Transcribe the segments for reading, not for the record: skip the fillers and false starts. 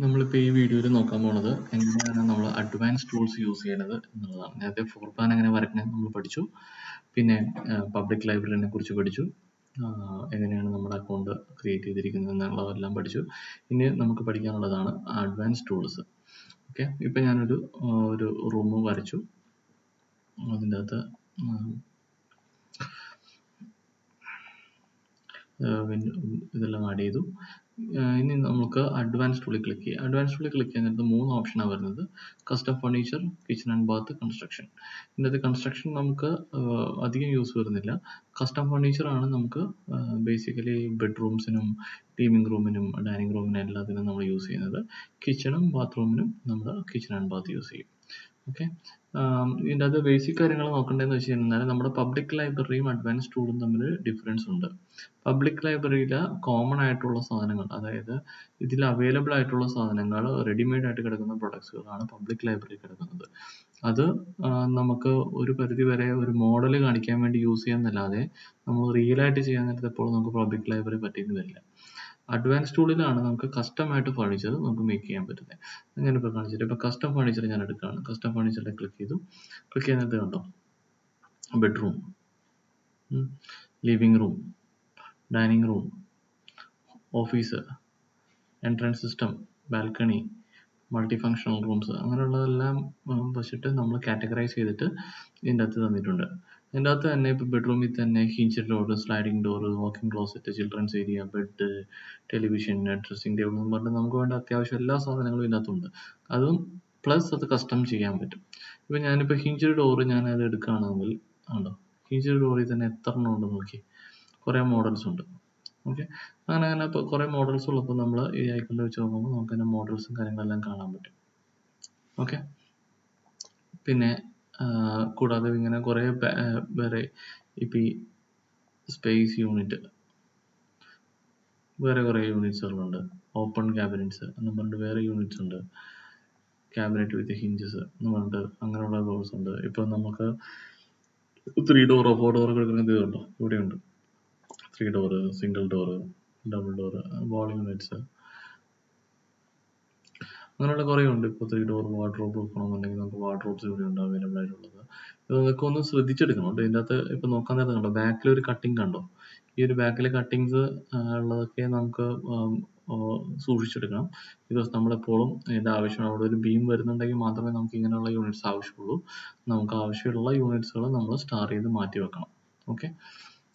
നമ്മളിപ്പോൾ ഈ വീഡിയോയിൽ നോക്കാൻ പോകുന്നത് എങ്ങനെയാണ് നമ്മൾ അഡ്വാൻസ് ടൂൾസ് യൂസ് ചെയ്യുന്നത് എന്നുള്ളതാണ്. നേരത്തെ ഫ്ലോർ പ്ലാൻ എങ്ങനെ വരയ്ക്കണം നമ്മൾ പഠിച്ചു. പിന്നെ പബ്ലിക് ലൈബ്രറിനെ കുറിച്ച് പഠിച്ചു. എങ്ങനെയാണ് നമ്മുടെ അക്കൗണ്ട് ക്രിയേറ്റ് ചെയ്തിരിക്കുന്നത് എന്നുള്ളതെല്ലാം പഠിച്ചു. ഇനി നമുക്ക് പഠിക്കാനുള്ളതാണ് അഡ്വാൻസ് ടൂൾസ്. ഓക്കെ, ഇപ്പം ഞാനൊരു റൂം വരച്ചു. അതിൻ്റെ അകത്ത് ഇതെല്ലാം ആഡ് ചെയ്തു. ഇനി നമുക്ക് അഡ്വാൻസ് ടൂളിൽ ക്ലിക്ക് ചെയ്യാം. അഡ്വാൻസ് ടൂളിൽ ക്ലിക്ക് ചെയ്യുന്നത് 3 ഓപ്ഷനാണ് വരുന്നത്: custom furniture, kitchen and bath, construction. ഇതിനകത്ത് കൺസ്ട്രക്ഷൻ നമുക്ക് അധികം യൂസ് വരുന്നില്ല. കസ്റ്റം ഫർണിച്ചർ ആണ് നമുക്ക് ബേസിക്കലി ബെഡ്റൂംസിനും ലിവിംഗ് റൂമിനും ഡൈനിങ് റൂമിനും എല്ലാത്തിനും നമ്മൾ യൂസ് ചെയ്യുന്നത്. കിച്ചണും ബാത്റൂമിനും നമ്മൾ കിച്ചൺ ആൻഡ് ബാത്ത് യൂസ് ചെയ്യും. ഓക്കെ, ഇതിൻ്റെ അത് ബേസിക് കാര്യങ്ങൾ നോക്കേണ്ടതെന്ന് വെച്ച് കഴിഞ്ഞാൽ നമ്മുടെ പബ്ലിക് ലൈബ്രറിയും അഡ്വാൻസ് ടൂളും തമ്മിൽ ഡിഫറൻസ് ഉണ്ട്. പബ്ലിക് ലൈബ്രറിയിൽ കോമൺ ആയിട്ടുള്ള സാധനങ്ങൾ, അതായത് ഇതിൽ അവൈലബിൾ ആയിട്ടുള്ള സാധനങ്ങൾ റെഡിമെയ്ഡ് ആയിട്ട് കിടക്കുന്ന പ്രൊഡക്ട്സുകളാണ് പബ്ലിക് ലൈബ്രറി കിടക്കുന്നത്. അത് നമുക്ക് ഒരു പരിധി വരെ ഒരു മോഡൽ കാണിക്കാൻ വേണ്ടി യൂസ് ചെയ്യാന്നല്ലാതെ നമ്മൾ റിയൽ ആയിട്ട് ചെയ്യാൻ നേരത്തപ്പോൾ നമുക്ക് പബ്ലിക് ലൈബ്രറി പറ്റിയെന്ന് വരില്ല. അഡ്വാൻസ് ടൂളിലാണ് നമുക്ക് കസ്റ്റം ആയിട്ട് ഫർണിച്ചർ നമുക്ക് മേക്ക് ചെയ്യാൻ പറ്റുന്നത്. ഞാനിപ്പോൾ കാണിച്ചിട്ട് ഇപ്പോൾ കസ്റ്റം ഫർണിച്ചർ ഞാൻ എടുക്കുകയാണ്. കസ്റ്റം ഫർണിച്ചറിൽ ക്ലിക്ക് ചെയ്തു. ക്ലിക്ക് ചെയ്യുന്നത് കണ്ടോ, bedroom, living room, dining room, office, entrance system, balcony, multi functional rooms, അങ്ങനെയുള്ളതെല്ലാം വെച്ചിട്ട് നമ്മൾ കാറ്റഗറൈസ് ചെയ്തിട്ട് ഇതിൻ്റെ അകത്ത് തന്നിട്ടുണ്ട്. ഇതിൻ്റെ അകത്ത് തന്നെ ഇപ്പോൾ ബെഡ്റൂമിൽ തന്നെ hinge door, sliding door, walking closet, children's area, bed, television, dressing table എന്ന് പറഞ്ഞിട്ട് നമുക്ക് വേണ്ട അത്യാവശ്യം എല്ലാ സാധനങ്ങളും ഇതിനകത്തുണ്ട്. അതും പ്ലസ് അത് കസ്റ്റം ചെയ്യാൻ പറ്റും. ഇപ്പോൾ ഞാനിപ്പോൾ ഹിഞ്ച് ഡോർ ഞാനത് എടുക്കുകയാണെങ്കിൽ ഉണ്ടോ, ഹിഞ്ച് ഡോറിൽ തന്നെ എത്ര എണ്ണം ഉണ്ട് നോക്കി, കുറേ മോഡൽസ് ഉണ്ട്. ഓക്കെ, അങ്ങനെ ഇപ്പോൾ കുറേ മോഡൽസ് ഉള്ളപ്പോൾ നമ്മൾ ഈ ഐക്കണിൽ വെച്ച് നോക്കുമ്പോൾ നമുക്ക് അതിൻ്റെ മോഡൽസും കാര്യങ്ങളെല്ലാം കാണാൻ പറ്റും. ഓക്കെ, പിന്നെ കൂടാതെ ഇങ്ങനെ കുറേ വേറെ ഇപ്പം ഈ സ്പേസ് യൂണിറ്റ്, വേറെ കുറേ യൂണിറ്റ്സുകളുണ്ട്. ഓപ്പൺ ക്യാബിനറ്റ്സ് എന്ന് പറഞ്ഞിട്ട് വേറെ യൂണിറ്റ്സ് ഉണ്ട്. ക്യാബിനറ്റ് വിത്ത് ഹിഞ്ചസ് എന്ന് പറഞ്ഞിട്ട് അങ്ങനെയുള്ള ഡോർസ് ഉണ്ട്. ഇപ്പം നമുക്ക് 3 ഡോറോ 4 ഡോറോ കിടക്കുന്നത് ഇതുണ്ടോ, ഇവിടെയുണ്ട്. 3 door, single door, double door, wall units, അങ്ങനെയുള്ള കുറേ ഉണ്ട്. ഇപ്പോൾ 3 ഡോർ വാർഡ്രോബ് വെക്കണമെന്നുണ്ടെങ്കിൽ നമുക്ക് വാർഡ്രോബ്സ് ഇവിടെ ഉണ്ട് അവൈലബിൾ ആയിട്ടുള്ളത്. ഇതൊക്കെ ഒന്ന് ശ്രദ്ധിച്ചെടുക്കണം കേട്ടോ. ഇതിൻ്റെ അകത്ത് ഇപ്പോൾ നോക്കാൻ നേരത്തെ കണ്ടോ, ബാക്കിൽ ഒരു കട്ടിങ് കണ്ടോ, ഈ ഒരു ബാക്കിലെ കട്ടിങ്സ് ഉള്ളതൊക്കെ നമുക്ക് സൂക്ഷിച്ചെടുക്കണം. ബിക്കോസ് നമ്മളെപ്പോഴും ഇതിൻ്റെ ആവശ്യം, അവിടെ ഒരു ബീം വരുന്നുണ്ടെങ്കിൽ മാത്രമേ നമുക്ക് ഇങ്ങനെയുള്ള യൂണിറ്റ്സ് ആവശ്യമുള്ളൂ. നമുക്ക് ആവശ്യമുള്ള യൂണിറ്റ്സുകൾ നമ്മൾ സ്റ്റാർ ചെയ്ത് മാറ്റി വെക്കണം. ഓക്കെ,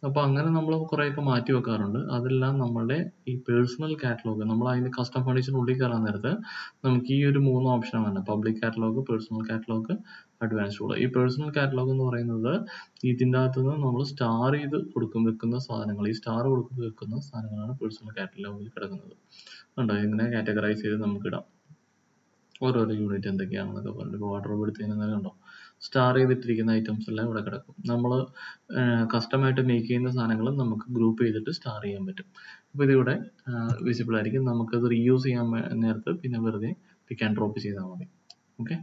അപ്പോൾ അങ്ങനെ നമ്മൾ കുറേയൊക്കെ മാറ്റി വെക്കാറുണ്ട്. അതെല്ലാം നമ്മളുടെ ഈ പേഴ്സണൽ കാറ്റലോഗ്, നമ്മൾ അതിൻ്റെ കസ്റ്റം ഫർണിച്ചറിനുള്ളിൽ കയറാൻ നേരത്ത് നമുക്ക് ഈ ഒരു 3 ഓപ്ഷനാണ് വരുന്നത്: public catalogue, personal catalogue, advance tool. ഈ പേഴ്സണൽ കാറ്റലോഗ് എന്ന് പറയുന്നത് ഇതിൻ്റെ അകത്ത് നിന്ന് നമ്മൾ സ്റ്റാർ ചെയ്ത് വെക്കുന്ന സാധനങ്ങൾ, ഈ സ്റ്റാർ കൊടുത്ത് വെക്കുന്ന സാധനങ്ങളാണ് പേഴ്സണൽ കാറ്റലോഗിൽ കിടക്കുന്നത്. കണ്ടോ, ഇങ്ങനെ കാറ്റഗറൈസ് ചെയ്ത് നമുക്കിടാം ഓരോരോ യൂണിറ്റ് എന്തൊക്കെയാണെന്നൊക്കെ പറഞ്ഞിട്ട്. ഇപ്പോൾ വാർഡ്രോബ് എടുത്ത് കഴിഞ്ഞാൽ കണ്ടോ, സ്റ്റാർ ചെയ്തിട്ടിരിക്കുന്ന ഐറ്റംസ് എല്ലാം ഇവിടെ കിടക്കും. നമ്മൾ കസ്റ്റമായിട്ട് മേക്ക് ചെയ്യുന്ന സാധനങ്ങൾ നമുക്ക് ഗ്രൂപ്പ് ചെയ്തിട്ട് സ്റ്റാർ ചെയ്യാൻ പറ്റും. അപ്പോൾ ഇതിവിടെ വിസിബിൾ ആയിരിക്കും. നമുക്കത് റീയൂസ് ചെയ്യാൻ നേരത്ത് പിന്നെ വെറുതെ പിക്ക് ആൻഡ് ഡ്രോപ്പ് ചെയ്താൽ മതി. ഓക്കെ,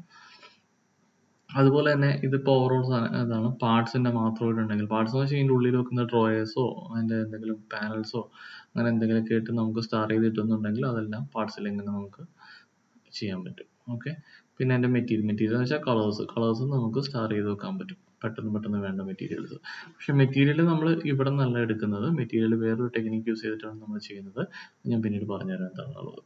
അതുപോലെ തന്നെ ഇതിപ്പോൾ ഓവറോൾ ഇതാണ്. പാർട്സിൻ്റെ മാത്രമായിട്ട് ഉണ്ടെങ്കിൽ, പാർട്സ് എന്ന് വെച്ചാൽ ഇതിൻ്റെ ഉള്ളിൽ വെക്കുന്ന ഡ്രോയേഴ്സോ അതിൻ്റെ എന്തെങ്കിലും പാനൽസോ അങ്ങനെ എന്തെങ്കിലുമൊക്കെ ഇട്ട് നമുക്ക് സ്റ്റാർ ചെയ്തിട്ടുണ്ടെങ്കിൽ അതെല്ലാം പാർട്സിൽ ഇങ്ങനെ നമുക്ക് ചെയ്യാൻ പറ്റും. ഓക്കെ, പിന്നെ അതിൻ്റെ മെറ്റീരിയൽ എന്ന് വെച്ചാൽ കളേഴ്സും നമുക്ക് സ്റ്റാർ ചെയ്ത് വെക്കാൻ പറ്റും, പെട്ടെന്ന് വേണ്ട മെറ്റീരിയൽസ്. പക്ഷെ മെറ്റീരിയൽ നമ്മൾ ഇവിടെ നിന്നല്ല എടുക്കുന്നത്. മെറ്റീരിയൽ വേറൊരു ടെക്നിക്ക് യൂസ് ചെയ്തിട്ടാണ് നമ്മൾ ചെയ്യുന്നത്. ഞാൻ പിന്നീട് പറഞ്ഞുതരാം എന്താണെന്നുള്ളത്.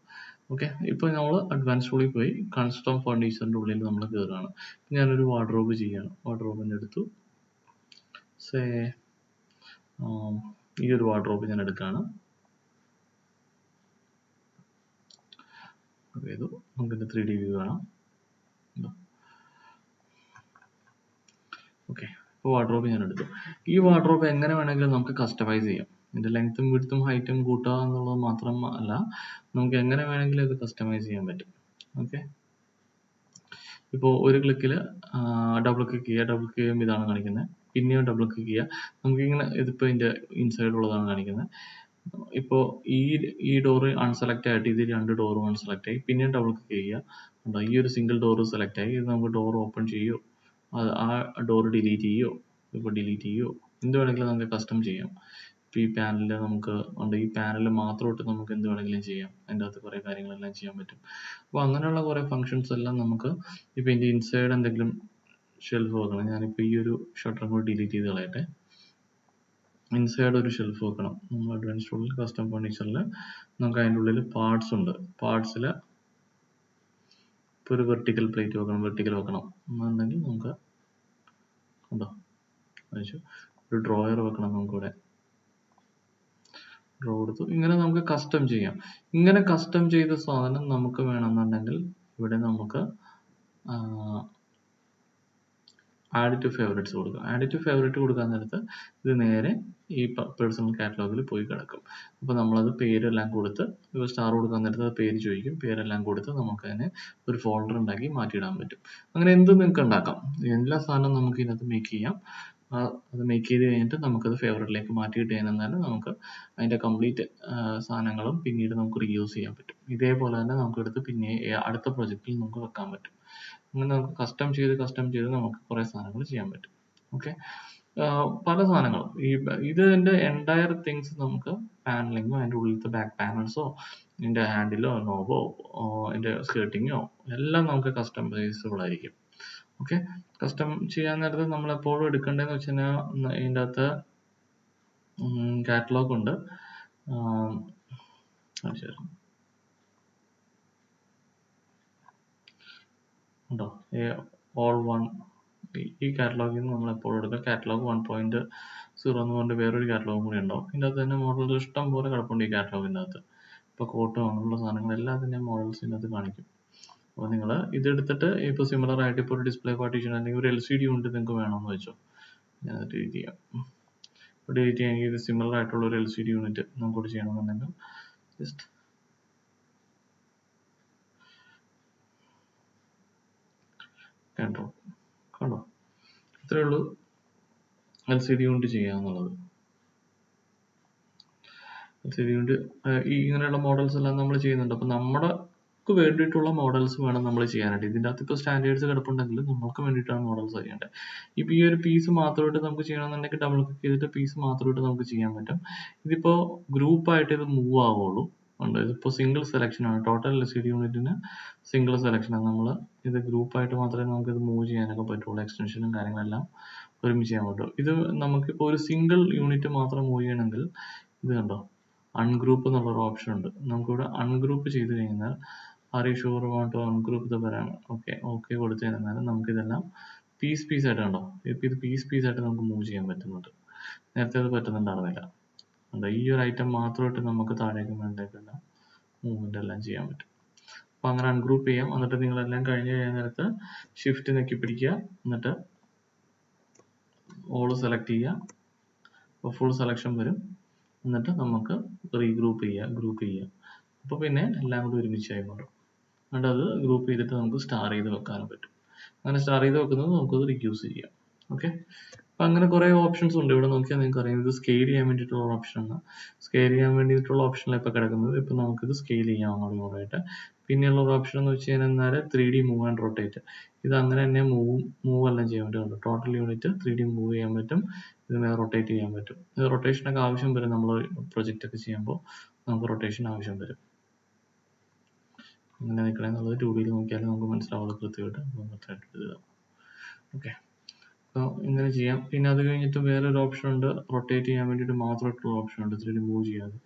ഓക്കെ, ഇപ്പോൾ നമ്മൾ അഡ്വാൻസ് ടൂളിൽ പോയി കസ്റ്റം ഫർണിച്ചറിൻ്റെ ഉള്ളിൽ നമ്മൾ കയറുകയാണ്. ഞാനൊരു വാർഡ്രോബ് ചെയ്യാണ്. വാർഡ്രോബിൻ്റെ എടുത്തു, ഈ ഒരു വാർഡ്രോബ് ഞാൻ എടുക്കുകയാണ്. ചെയ്തു, നമുക്കിൻ്റെ 3D വ്യൂ കാണാം. ഓക്കെ, ഇപ്പോൾ വാർഡ്രോബ് ഞാൻ എടുത്തു. ഈ വാർഡ്രോബ് എങ്ങനെ വേണമെങ്കിലും നമുക്ക് കസ്റ്റമൈസ് ചെയ്യാം. ഇതിൻ്റെ ലെങ്ത്തും വിഡ്ത്തും ഹൈറ്റും കൂട്ടുക എന്നുള്ളത് മാത്രമല്ല, നമുക്ക് എങ്ങനെ വേണമെങ്കിലും ഇത് കസ്റ്റമൈസ് ചെയ്യാൻ പറ്റും. ഓക്കെ, ഇപ്പോൾ ഒരു ക്ലിക്കിൽ ഡബിൾ ക്ലിക്ക് ചെയ്യുമ്പോൾ ഇതാണ് കാണിക്കുന്നത്. പിന്നെയും ഡബിൾ ക്ലിക്ക് ചെയ്യുക, നമുക്കിങ്ങനെ ഇതിപ്പോൾ ഇതിൻ്റെ ഇൻസൈഡ് ഉള്ളതാണ് കാണിക്കുന്നത്. ഇപ്പോൾ ഈ ഡോറ് അൺസെലക്ട് ആയിട്ട് ഇത് 2 ഡോറും അൺസെലക്ട് ആയി. പിന്നെയും ഡബിൾ ക്ലിക്ക് ചെയ്യുക, ഈ ഒരു സിംഗിൾ ഡോറ് സെലക്ട് ആയി. ഇത് നമുക്ക് ഡോർ ഓപ്പൺ ചെയ്യോ ആ ഡോർ ഡിലീറ്റ് ചെയ്യോ, ഇപ്പോൾ ഡിലീറ്റ് ചെയ്യോ, എന്ത് വേണമെങ്കിലും നമുക്ക് കസ്റ്റം ചെയ്യാം. ഈ പാനലിൽ നമുക്ക് ഉണ്ട്. ഈ പാനൽ മാത്രമായിട്ട് നമുക്ക് എന്ത് വേണമെങ്കിലും ചെയ്യാം. അതിൻ്റെ അകത്ത് കുറേ കാര്യങ്ങളെല്ലാം ചെയ്യാൻ പറ്റും. അപ്പോൾ അങ്ങനെയുള്ള കുറേ ഫങ്ഷൻസ് എല്ലാം നമുക്ക് ഇപ്പോൾ ഇതിൻ്റെ ഇൻസൈഡ് എന്തെങ്കിലും ഷെൽഫ് വെക്കണം. ഞാനിപ്പോൾ ഈ ഒരു ഷട്ടർ കൂടി ഡിലീറ്റ് ചെയ്ത് കളയട്ടെ. ഇൻസൈഡ് ഒരു ഷെൽഫ് വെക്കണം. നമ്മൾ അഡ്വാൻസ്ഡ് ടൂളിൽ കസ്റ്റം ഫർണിച്ചറിൽ നമുക്ക് അതിൻ്റെ ഉള്ളിൽ പാർട്സ് ഉണ്ട്. പാർട്സിൽ ഇപ്പോൾ ഒരു വെർട്ടിക്കൽ പ്ലേറ്റ് വെക്കണം, വെർട്ടിക്കൽ വെക്കണം എന്നുണ്ടെങ്കിൽ നമുക്ക് ഉണ്ടോ വെച്ചു. ഒരു ഡ്രോയർ വെക്കണം, നമുക്കിവിടെ ഡ്രോ കൊടുത്തു. ഇങ്ങനെ നമുക്ക് കസ്റ്റം ചെയ്യാം. ഇങ്ങനെ കസ്റ്റം ചെയ്ത സാധനം നമുക്ക് വേണമെന്നുണ്ടെങ്കിൽ ഇവിടെ നമുക്ക് ആഡ് ടു ഫേവറേറ്റ്സ് കൊടുക്കാം. ആഡ് ടു ഫേവറേറ്റ് കൊടുക്കാൻ നേരത്ത് ഇത് നേരെ ഈ പേഴ്സണൽ കാറ്റലോഗിൽ പോയി കിടക്കും. അപ്പോൾ നമ്മളത് പേരെല്ലാം കൊടുത്ത്, ഇപ്പോൾ സ്റ്റാർ കൊടുക്കാൻ നേരത്ത് പേര് ചോദിക്കും. പേരെല്ലാം കൊടുത്ത് നമുക്കതിനെ ഒരു ഫോൾഡർ ഉണ്ടാക്കി മാറ്റിയിടാൻ പറ്റും. അങ്ങനെ എന്ത് നിങ്ങൾക്ക് ഉണ്ടാക്കാം. എല്ലാ സാധനവും നമുക്ക് ഇതിനകത്ത് മേക്ക് ചെയ്യാം. അത് മേക്ക് ചെയ്ത് കഴിഞ്ഞിട്ട് നമുക്കത് ഫേവറേറ്റിലേക്ക് മാറ്റിയിട്ട് കഴിഞ്ഞാൽ നമുക്ക് അതിൻ്റെ കംപ്ലീറ്റ് സാധനങ്ങളും പിന്നീട് നമുക്ക് റീയൂസ് ചെയ്യാൻ പറ്റും. ഇതേപോലെ തന്നെ നമുക്കെടുത്ത് പിന്നെ അടുത്ത പ്രൊജക്റ്റിൽ നമുക്ക് വെക്കാൻ പറ്റും. അങ്ങനെ നമുക്ക് കസ്റ്റം ചെയ്ത് നമുക്ക് കുറേ സാധനങ്ങൾ ചെയ്യാൻ പറ്റും. ഓക്കെ, പല സാധനങ്ങളും ഇതിൻ്റെ എൻറ്റയർ തിങ്സ് നമുക്ക് പാനലിങ്ങോ അതിൻ്റെ ഉള്ളിലത്തെ ബാക്ക് പാനൽസോ ഇതിൻ്റെ ഹാൻഡിലോ നോബോ ഇതിൻ്റെ സ്കേർട്ടിങ്ങോ എല്ലാം നമുക്ക് കസ്റ്റമൈസബിൾ ആയിരിക്കും. ഓക്കെ, കസ്റ്റം ചെയ്യാൻ നേരത്ത് നമ്മൾ എപ്പോഴും എടുക്കേണ്ടതെന്ന് വെച്ച് കഴിഞ്ഞാൽ ഇതിൻ്റെ അകത്ത് കാറ്റലോഗ് ഉണ്ട്. ഉണ്ടോ ഓൾ വൺ, ഈ കാറ്റലോഗിൽ നിന്ന് നമ്മൾ എപ്പോഴും എടുക്കുക. കാറ്റലോഗ് 1.0 എന്ന് പറഞ്ഞിട്ട് വേറൊരു കാറ്റലോഗും കൂടി ഉണ്ടാവും. ഇതിൻ്റെ അകത്ത് തന്നെ മോഡൽ ഇഷ്ടം പോലെ കിടപ്പുണ്ട് ഈ കാറ്റലോഗിൻ്റെ അകത്ത്. ഇപ്പോൾ കോട്ടോ അങ്ങനെയുള്ള സാധനങ്ങൾ എല്ലാത്തിൻ്റെയും മോഡൽസ് ഇതിനകത്ത് കാണിക്കും. അപ്പോൾ നിങ്ങൾ ഇതെടുത്തിട്ട് ഇപ്പോൾ സിമിലർ ആയിട്ട് ഇപ്പോൾ ഒരു ഡിസ്പ്ലേ പാർട്ടീഷൻ അല്ലെങ്കിൽ ഒരു LCD യൂണിറ്റ് നിങ്ങൾക്ക് വേണമെന്ന് വെച്ചോ, ഞാൻ ഡിലീറ്റ് ചെയ്യാം. ഡിലീറ്റ് ചെയ്യാമെങ്കിൽ ഇത് സിമിലർ ആയിട്ടുള്ള ഒരു LCD യൂണിറ്റ് നമുക്കിവിടെ ചെയ്യണമെന്നുണ്ടെങ്കിൽ ജസ്റ്റ് കണ്ടോ, ഇത്രയേ ഉള്ളൂ LCD യൂണിറ്റ് ചെയ്യാന്നുള്ളത്. LCD യൂണിറ്റ് ഇങ്ങനെയുള്ള മോഡൽസ് എല്ലാം നമ്മൾ ചെയ്യുന്നുണ്ട്. അപ്പോൾ നമുക്ക് വേണ്ടിയിട്ടുള്ള മോഡൽസ് വേണം നമ്മൾ ചെയ്യാനായിട്ട്. ഇതിൻ്റെ അകത്ത് ഇപ്പോൾ സ്റ്റാൻഡേർഡ്സ് കിടപ്പുണ്ടെങ്കിൽ നമുക്ക് വേണ്ടിയിട്ടാണ് മോഡൽസ് ചെയ്യേണ്ടത്. ഇപ്പോൾ ഈ ഒരു പീസ് മാത്രമായിട്ട് നമുക്ക് ചെയ്യണമെന്നുണ്ടെങ്കിൽ ഡബിൾ ക്ലിക്ക് ചെയ്തിട്ട് പീസ് മാത്രമായിട്ട് നമുക്ക് ചെയ്യാൻ പറ്റും. ഇതിപ്പോൾ ഗ്രൂപ്പായിട്ട് ഇത് മൂവ് ആവുള്ളൂ. ഉണ്ട്, ഇതിപ്പോൾ സിംഗിൾ സെലക്ഷൻ ആണ്. ടോട്ടൽ LCD യൂണിറ്റിന് സിംഗിൾ സെലക്ഷൻ ആണ്. നമ്മൾ ഇത് ഗ്രൂപ്പായിട്ട് മാത്രമേ നമുക്ക് ഇത് മൂവ് ചെയ്യാനൊക്കെ പറ്റുള്ളൂ. എക്സ്റ്റൻഷനും കാര്യങ്ങളെല്ലാം ഒരുമിച്ച് ചെയ്യാൻ പറ്റും. ഇത് നമുക്കിപ്പോൾ ഒരു സിംഗിൾ യൂണിറ്റ് മാത്രം മൂവ് ചെയ്യണമെങ്കിൽ ഇത് കണ്ടോ, അൺഗ്രൂപ്പ് എന്നുള്ളൊരു ഓപ്ഷൻ ഉണ്ട്. നമുക്കിവിടെ അൺഗ്രൂപ്പ് ചെയ്ത് കഴിഞ്ഞാൽ ഷുവർ വാണ്ട് അൺഗ്രൂപ്പ് ഇത് വരാണ്. ഓക്കെ കൊടുത്തു കഴിഞ്ഞാൽ നമുക്കിതെല്ലാം പീസ് ആയിട്ട് കണ്ടോ, ഇപ്പം ഇത് പീസ് ആയിട്ട് നമുക്ക് മൂവ് ചെയ്യാൻ പറ്റുന്നുണ്ട്. നേരത്തെ അത് പറ്റുന്നുണ്ടായിരുന്നില്ല. കണ്ടോ, ഈ ഒരു ഐറ്റം മാത്രമായിട്ട് നമുക്ക് താഴേക്ക് മേളിലേക്കെല്ലാം മൂവ്മെന്റ് എല്ലാം ചെയ്യാൻ പറ്റും. അപ്പോൾ അങ്ങനെ അൺഗ്രൂപ്പ് ചെയ്യാം. എന്നിട്ട് നിങ്ങളെല്ലാം കഴിഞ്ഞ് കഴിയാൻ നേരത്ത് ഷിഫ്റ്റ് നെക്കി പിടിക്കുക, എന്നിട്ട് ഓൾ സെലക്ട് ചെയ്യുക. അപ്പോൾ ഫുൾ സെലക്ഷൻ വരും. എന്നിട്ട് നമുക്ക് ഗ്രൂപ്പ് ചെയ്യുക. അപ്പോൾ പിന്നെ എല്ലാം കൂടി ഒരുമിച്ചായി മാറും. എന്നിട്ട് അത് ഗ്രൂപ്പ് ചെയ്തിട്ട് നമുക്ക് സ്റ്റാർ ചെയ്ത് വെക്കാനും പറ്റും. അങ്ങനെ സ്റ്റാർ ചെയ്ത് വെക്കുന്നത് നമുക്കത് റിഡ്യൂസ് ചെയ്യാം. ഓക്കെ, അപ്പം അങ്ങനെ കുറേ ഓപ്ഷൻസ് ഉണ്ട്. ഇവിടെ നോക്കിയാൽ നിങ്ങൾക്ക് അറിയാം, ഇത് സ്കെയിൽ ചെയ്യാൻ വേണ്ടിയിട്ടുള്ള ഓപ്ഷനാണ്. സ്കെയിൽ ചെയ്യാൻ വേണ്ടിയിട്ടുള്ള ഓപ്ഷനിലാണ് ഇപ്പോൾ കിടക്കുന്നത്. ഇപ്പോൾ നമുക്കിത് സ്കെയിൽ ചെയ്യാം അങ്ങോട്ടും ഇങ്ങോട്ടായിട്ട്. പിന്നെയുള്ള ഒരു ഓപ്ഷൻ എന്ന് വെച്ച് കഴിഞ്ഞാൽ 3D മൂവ് ആൻഡ് റൊട്ടേറ്റ്. ഇത് അങ്ങനെ തന്നെ മൂവ് എല്ലാം ചെയ്യാൻ പറ്റും. ടോട്ടൽ യൂണിറ്റ് 3D മൂവ് ചെയ്യാൻ പറ്റും. ഇതിനെ റൊട്ടേറ്റ് ചെയ്യാൻ പറ്റും. ഇത് റൊട്ടേഷനൊക്കെ ആവശ്യം വരും. നമ്മൾ പ്രൊജക്റ്റ് ഒക്കെ ചെയ്യുമ്പോൾ നമുക്ക് റൊട്ടേഷൻ ആവശ്യം വരും. അങ്ങനെ നിൽക്കണേ എന്നുള്ളത് 2D നോക്കിയാൽ നമുക്ക് മനസ്സിലാവുള്ളൂ കൃത്യമായിട്ട്. ഓക്കെ, അപ്പോൾ ഇങ്ങനെ ചെയ്യാം. പിന്നെ അത് കഴിഞ്ഞിട്ട് വേറൊരു ഓപ്ഷൻ ഉണ്ട്, റൊട്ടേറ്റ് ചെയ്യാൻ വേണ്ടിയിട്ട് മാത്രമായിട്ടുള്ള ഓപ്ഷൻ ഉണ്ട്, 3D മൂവ് ചെയ്യാതെ.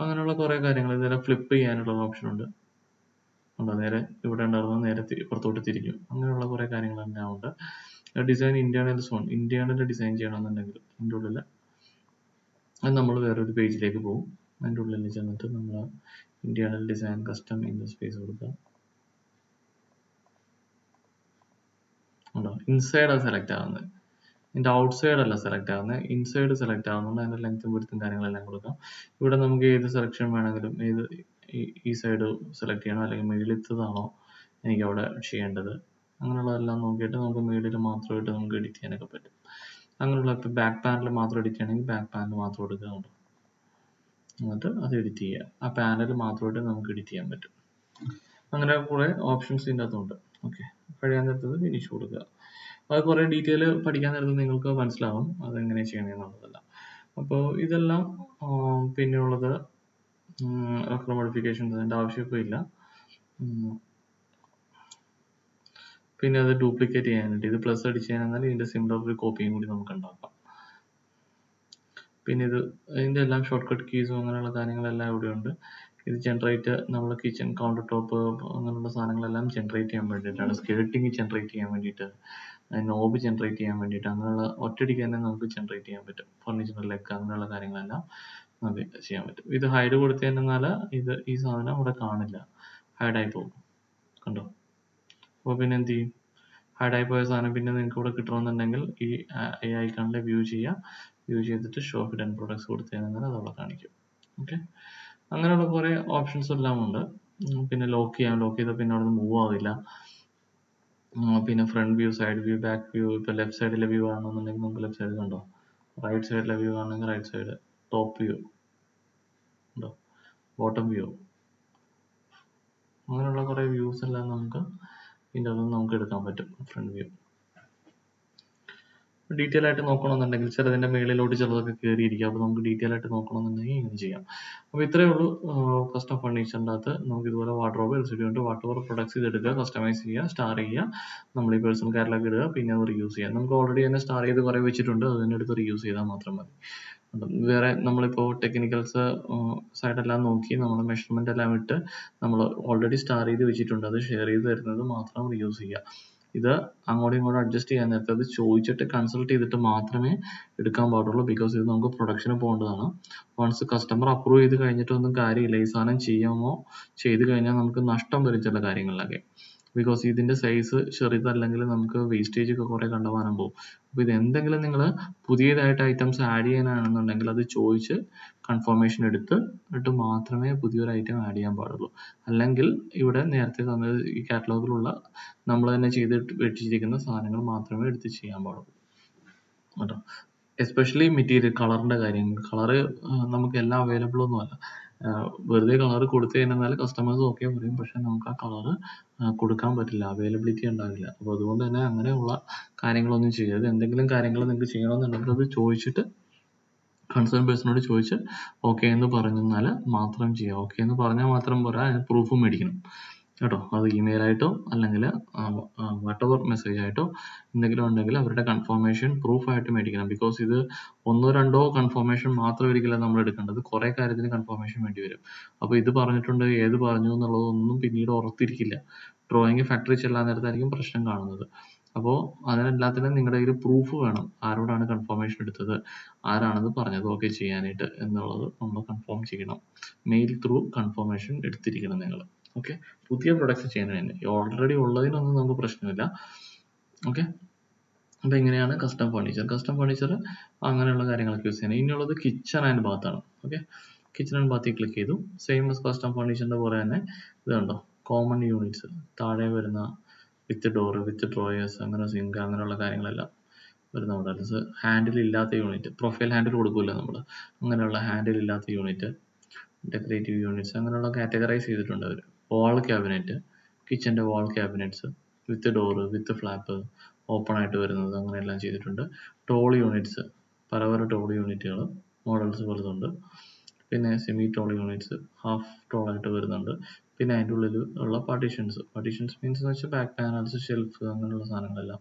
അങ്ങനെയുള്ള കുറേ കാര്യങ്ങൾ. ഇതുവരെ ഫ്ലിപ്പ് ചെയ്യാനുള്ള ഓപ്ഷൻ ഉണ്ട്. നേരെ ഇവിടെ ഉണ്ടായിരുന്നത് നേരെ പുറത്തോട്ട് തിരിക്കും. അങ്ങനെയുള്ള കുറേ കാര്യങ്ങളെല്ലാം ഉണ്ട്. ഡിസൈൻ ഇന്റേണൽ ഡിസൈൻ ചെയ്യണമെന്നുണ്ടെങ്കിൽ അതിൻ്റെ ഉള്ളിൽ അത് നമ്മൾ വേറൊരു പേജിലേക്ക് പോകും. അതിൻ്റെ ഉള്ളിൽ ചെന്നിട്ട് നമ്മൾ ഇന്റേണൽ ഡിസൈൻ കസ്റ്റം ഇന്റർഫേസ് കൊടുക്കുക. ഉണ്ടോ, ഇൻസൈഡാണ് സെലക്ട് ആവുന്നത്, ഇതിൻ്റെ ഔട്ട് സൈഡ് അല്ല സെലക്ട് ആവുന്നത്, ഇൻസൈഡ് സെലക്ട് ആവുന്നുണ്ട്. അതിൻ്റെ ലെങ്ത്തും വിഡ്ത്തും കാര്യങ്ങളെല്ലാം കൊടുക്കാം. ഇവിടെ നമുക്ക് ഏത് സെലക്ഷൻ വേണമെങ്കിലും, ഈ സൈഡ് സെലക്ട് ചെയ്യണോ അല്ലെങ്കിൽ മേളിലത്തതാണോ എനിക്ക് അവിടെ ചെയ്യേണ്ടത്, അങ്ങനെയുള്ളതെല്ലാം നോക്കിയിട്ട് നമുക്ക് മേളിൽ മാത്രമായിട്ട് നമുക്ക് എഡിറ്റ് ചെയ്യാനൊക്കെ പറ്റും. അങ്ങനെയുള്ള ഇപ്പോൾ ബാക്ക് പാനൽ മാത്രം എഡിറ്റ് ചെയ്യണമെങ്കിൽ ബാക്ക് പാനൽ മാത്രം എടുക്കുക, എന്നിട്ട് അത് എഡിറ്റ് ചെയ്യുക. ആ പാനൽ മാത്രമായിട്ട് നമുക്ക് എഡിറ്റ് ചെയ്യാൻ പറ്റും. അങ്ങനെ കുറേ ഓപ്ഷൻസ് ഇതിൻ്റെ അകത്തുണ്ട്. ഓക്കെ, കഴിയാൻ നേരത്തത് ഫിനിഷ് കൊടുക്കുക. അത് കുറേ ഡീറ്റെയിൽ പഠിക്കാൻ നേരത്ത് നിങ്ങൾക്ക് മനസ്സിലാവും അതെങ്ങനെ ചെയ്യണമെന്നുള്ളതല്ല. അപ്പോൾ ഇതെല്ലാം പിന്നെയുള്ളത് റെഫർ മോഡിഫിക്കേഷൻസ് അതിൻ്റെ ആവശ്യം ഇപ്പോൾ ഇല്ല. പിന്നെ അത് ഡ്യൂപ്ലിക്കേറ്റ് ചെയ്യാനായിട്ട് ഇത് പ്ലസ് അടിച്ച് കഴിഞ്ഞാൽ ഇതിൻ്റെ സിമിലർ ഒരു കോപ്പിയും കൂടി നമുക്ക് ഉണ്ടാക്കാം. പിന്നെ ഇതിൻ്റെ എല്ലാം ഷോർട്ട് കട്ട് കീസും അങ്ങനെയുള്ള കാര്യങ്ങളെല്ലാം ഇവിടെ ഉണ്ട്. ഇത് ജനറേറ്റ് നമ്മൾ കിച്ചൺ കൗണ്ടർ ടോപ്പ് അങ്ങനെയുള്ള സാധനങ്ങളെല്ലാം ജനറേറ്റ് ചെയ്യാൻ വേണ്ടിയിട്ടാണ്, സ്കെൽറ്റിങ് ജനറേറ്റ് ചെയ്യാൻ വേണ്ടിയിട്ട്, നോബ് ജനറേറ്റ് ചെയ്യാൻ വേണ്ടിയിട്ട്, അങ്ങനെയുള്ള ഒറ്റയടിക്ക് തന്നെ നമുക്ക് ജനറേറ്റ് ചെയ്യാൻ പറ്റും. ഫർണിച്ചർ ലെഗ് അങ്ങനെയുള്ള കാര്യങ്ങളെല്ലാം നമുക്ക് ചെയ്യാൻ പറ്റും. ഇത് ഹൈഡ് കൊടുത്തു കഴിഞ്ഞാൽ ഈ സാധനം അവിടെ കാണില്ല, ഹൈഡായി പോകും. കണ്ടോ? അപ്പോൾ പിന്നെ എന്ത് ചെയ്യും? ഹൈഡായി പോയ സാധനം പിന്നെ നിങ്ങൾക്ക് ഇവിടെ കിട്ടണമെന്നുണ്ടെങ്കിൽ ഈ ഐക്കണിൽ വ്യൂ ചെയ്തിട്ട് ഷോ ഹിഡൻ പ്രൊഡക്ട്സ് കൊടുത്തു കഴിഞ്ഞാൽ അത് അവിടെ കാണിക്കും. ഓക്കെ, അങ്ങനെയുള്ള കുറേ ഓപ്ഷൻസ് എല്ലാം ഉണ്ട്. പിന്നെ ലോക്ക് ചെയ്താൽ പിന്നെ അവിടെ നിന്ന് മൂവ് ആവില്ല. പിന്നെ front view, side view, back view. ഇപ്പോൾ ലെഫ്റ്റ് സൈഡിലെ വ്യൂ ആണെന്നുണ്ടെങ്കിൽ നമുക്ക് ലെഫ്റ്റ് സൈഡ് കണ്ടോ, റൈറ്റ് സൈഡിലെ വ്യൂ ആണെങ്കിൽ റൈറ്റ് സൈഡ്, ടോപ്പ് വ്യൂ ഉണ്ടോ, ബോട്ടം വ്യൂ, അങ്ങനെയുള്ള കുറേ വ്യൂസ് എല്ലാം നമുക്ക് ഇതിൻ്റെ അതൊന്നും നമുക്ക് എടുക്കാൻ പറ്റും. ഫ്രണ്ട് വ്യൂ ഡീറ്റെയിൽ ആയിട്ട് നോക്കണമെന്നുണ്ടെങ്കിൽ ചിലതിൻ്റെ മേളിലോട്ട് ചിലതൊക്കെ കയറിയിരിക്കും. അപ്പോൾ നമുക്ക് ഡീറ്റെയിൽ ആയിട്ട് നോക്കണമെന്നുണ്ടെങ്കിൽ ഇങ്ങനെ ചെയ്യാം. അപ്പോൾ ഇത്രയേ ഉള്ളൂ കസ്റ്റം ഫർണിച്ചറിൻ്റെ അകത്ത്. നമുക്ക് ഇതുപോലെ വാർഡ്രോബ്, LCD ഉണ്ട്, വാട്ടർ പ്രൊഡക്ട്സ് ഇതെടുക്കുക, കസ്റ്റമൈസ് ചെയ്യുക, സ്റ്റാർ ചെയ്യുക, നമ്മൾ ഈ പേഴ്സണൽ കാറ്റലോഗ് ഇടുക, പിന്നെ അത് റീയൂസ് ചെയ്യുക. നമുക്ക് ഓൾറെഡി തന്നെ സ്റ്റാർ ചെയ്ത് കുറേ വെച്ചിട്ടുണ്ട്, അത് തന്നെ എടുത്ത് റീയൂസ് ചെയ്താൽ മാത്രം മതി. വേറെ നമ്മളിപ്പോൾ ടെക്നിക്കൽസ് സൈഡെല്ലാം നോക്കി നമ്മൾ മെഷർമെൻ്റ് എല്ലാം ഇട്ട് നമ്മൾ ഓൾറെഡി സ്റ്റാർ ചെയ്ത് വെച്ചിട്ടുണ്ട്, അത് ഷെയർ ചെയ്ത് തരുന്നത് മാത്രം റീയൂസ് ചെയ്യുക. ഇത് അങ്ങോട്ടും ഇങ്ങോട്ടും അഡ്ജസ്റ്റ് ചെയ്യാൻ നേരത്തെ അത് ചോദിച്ചിട്ട് കൺസൾട്ട് ചെയ്തിട്ട് മാത്രമേ എടുക്കാൻ പാടുള്ളൂ. ബിക്കോസ് ഇത് നമുക്ക് പ്രൊഡക്ഷന് പോകേണ്ടതാണ്. വൺസ് കസ്റ്റമർ അപ്രൂവ് ചെയ്ത് കഴിഞ്ഞിട്ടൊന്നും കാര്യമില്ല. ഈ സാധനം ചെയ്ത് കഴിഞ്ഞാൽ നമുക്ക് നഷ്ടം വരും ചില കാര്യങ്ങളിലൊക്കെ. ബിക്കോസ് ഇതിൻ്റെ സൈസ് ചെറുതല്ലെങ്കിൽ നമുക്ക് വേസ്റ്റേജ് ഒക്കെ കുറേ കണ്ടമാനം പോകും. അപ്പോൾ ഇത് എന്തെങ്കിലും നിങ്ങൾ പുതിയതായിട്ട് ഐറ്റംസ് ആഡ് ചെയ്യാനാണെന്നുണ്ടെങ്കിൽ അത് ചോദിച്ച് കൺഫർമേഷൻ എടുത്തിട്ട് മാത്രമേ പുതിയൊരു ഐറ്റം ആഡ് ചെയ്യാൻ പാടുള്ളൂ. അല്ലെങ്കിൽ ഇവിടെ നേരത്തെ തന്നത് ഈ കാറ്റലോഗിലുള്ള നമ്മൾ തന്നെ ചെയ്തിട്ട് വെച്ചിരിക്കുന്ന സാധനങ്ങൾ മാത്രമേ എടുത്ത് ചെയ്യാൻ പാടുള്ളൂ കേട്ടോ. എസ്പെഷ്യലി മെറ്റീരിയൽ കളറിൻ്റെ കാര്യം, കളറ് നമുക്ക് എല്ലാം അവൈലബിൾ ഒന്നുമല്ല. വെറുതെ കളർ കൊടുത്തു കഴിഞ്ഞാൽ കസ്റ്റമേഴ്സ് ഓക്കെ പറയും, പക്ഷെ നമുക്ക് ആ കളർ കൊടുക്കാൻ പറ്റില്ല, അവൈലബിലിറ്റി ഉണ്ടാവില്ല. അപ്പോൾ അതുകൊണ്ട് തന്നെ അങ്ങനെയുള്ള കാര്യങ്ങളൊന്നും ചെയ്യരുത്. എന്തെങ്കിലും കാര്യങ്ങൾ നിങ്ങൾക്ക് ചെയ്യണമെന്നുണ്ടെങ്കിൽ അത് ചോദിച്ചിട്ട് കൺസേൺ പേഴ്സണോട് ചോദിച്ച് ഓക്കെ എന്ന് പറഞ്ഞാൽ മാത്രം ചെയ്യുക. ഓക്കെ എന്ന് പറഞ്ഞാൽ മാത്രം പോരാ, അതിന് പ്രൂഫും മേടിക്കണം കേട്ടോ. അത് ഇമെയിലായിട്ടോ അല്ലെങ്കിൽ വാട്ടെവർ മെസ്സേജ് ആയിട്ടോ എന്തെങ്കിലും ഉണ്ടെങ്കിൽ അവരുടെ കൺഫർമേഷൻ പ്രൂഫായിട്ട് മേടിക്കണം. ബിക്കോസ് ഇത് 1-2 കൺഫർമേഷൻ മാത്രം ഒരിക്കലും നമ്മൾ എടുക്കേണ്ടത്, കുറേ കാര്യത്തിന് കൺഫർമേഷൻ വേണ്ടി വരും. അപ്പോൾ ഇത് പറഞ്ഞിട്ടുണ്ട്, ഏത് പറഞ്ഞു എന്നുള്ളതൊന്നും പിന്നീട് ഓർത്തിരിക്കില്ല. ഡ്രോയിങ് ഫാക്ടറി ചെല്ലാൻ നേരത്തായിരിക്കും പ്രശ്നം കാണുന്നത്. അപ്പോൾ അതിനെല്ലാത്തിനും നിങ്ങളുടെ കയ്യിൽ പ്രൂഫ് വേണം, ആരോടാണ് കൺഫർമേഷൻ എടുത്തത്, ആരാണത് പറഞ്ഞത് ഓക്കെ ചെയ്യാനായിട്ട് എന്നുള്ളത് നമ്മൾ കൺഫേം ചെയ്യണം. മെയിൽ ത്രൂ കൺഫർമേഷൻ എടുത്തിരിക്കണം നിങ്ങൾ. ഓക്കെ, പുതിയ പ്രൊഡക്ട്സ് ചെയ്യുന്നതിന് ഓൾറെഡി ഉള്ളതിനൊന്നും നമുക്ക് പ്രശ്നമില്ല. ഓക്കെ, അപ്പോൾ ഇങ്ങനെയാണ് കസ്റ്റം ഫർണിച്ചർ അങ്ങനെയുള്ള കാര്യങ്ങളൊക്കെ യൂസ് ചെയ്യുന്നത്. ഇനിയുള്ളത് കിച്ചൺ ആൻഡ് ബാത്താണ്. ഓക്കെ, കിച്ചൺ ആൻഡ് ബാത്തിൽ ക്ലിക്ക് ചെയ്തു. സെയിം ആസ് കസ്റ്റം ഫർണിച്ചറിൻ്റെ പോലെ തന്നെ ഇതുണ്ടോ, കോമൺ യൂണിറ്റ്സ് താഴെ വരുന്ന വിത്ത് ഡോർ, വിത്ത് ഡ്രോയേഴ്സ്, അങ്ങനെ സിങ്ക്, അങ്ങനെയുള്ള കാര്യങ്ങളെല്ലാം വരുന്ന മോഡൽസ്. ഹാൻഡിൽ ഇല്ലാത്ത യൂണിറ്റ്, പ്രൊഫൈൽ ഹാൻഡിൽ കൊടുക്കില്ല നമ്മൾ, അങ്ങനെയുള്ള ഹാൻഡിൽ ഇല്ലാത്ത യൂണിറ്റ്, ഡെക്കറേറ്റീവ് യൂണിറ്റ്സ്, അങ്ങനെയുള്ള കാറ്റഗറൈസ് ചെയ്തിട്ടുണ്ട് അവർ. വാൾ ക്യാബിനറ്റ്, കിച്ചൻ്റെ wall cabinets with door, with flap, open ആയിട്ട് വരുന്നത്, അങ്ങനെയെല്ലാം ചെയ്തിട്ടുണ്ട്. ടോൾ യൂണിറ്റ്സ്, പല ടോൾ യൂണിറ്റുകൾ മോഡൽസ് പലതുണ്ട്. പിന്നെ semi tall units, half tall ആയിട്ട് വരുന്നുണ്ട്. പിന്നെ അതിൻ്റെ ഉള്ളിൽ ഉള്ള പാർട്ടീഷൻസ് മീൻസ് എന്ന് വെച്ചാൽ ബാക്ക് പാനൽസ്, ഷെൽഫ്, അങ്ങനെയുള്ള സാധനങ്ങളെല്ലാം,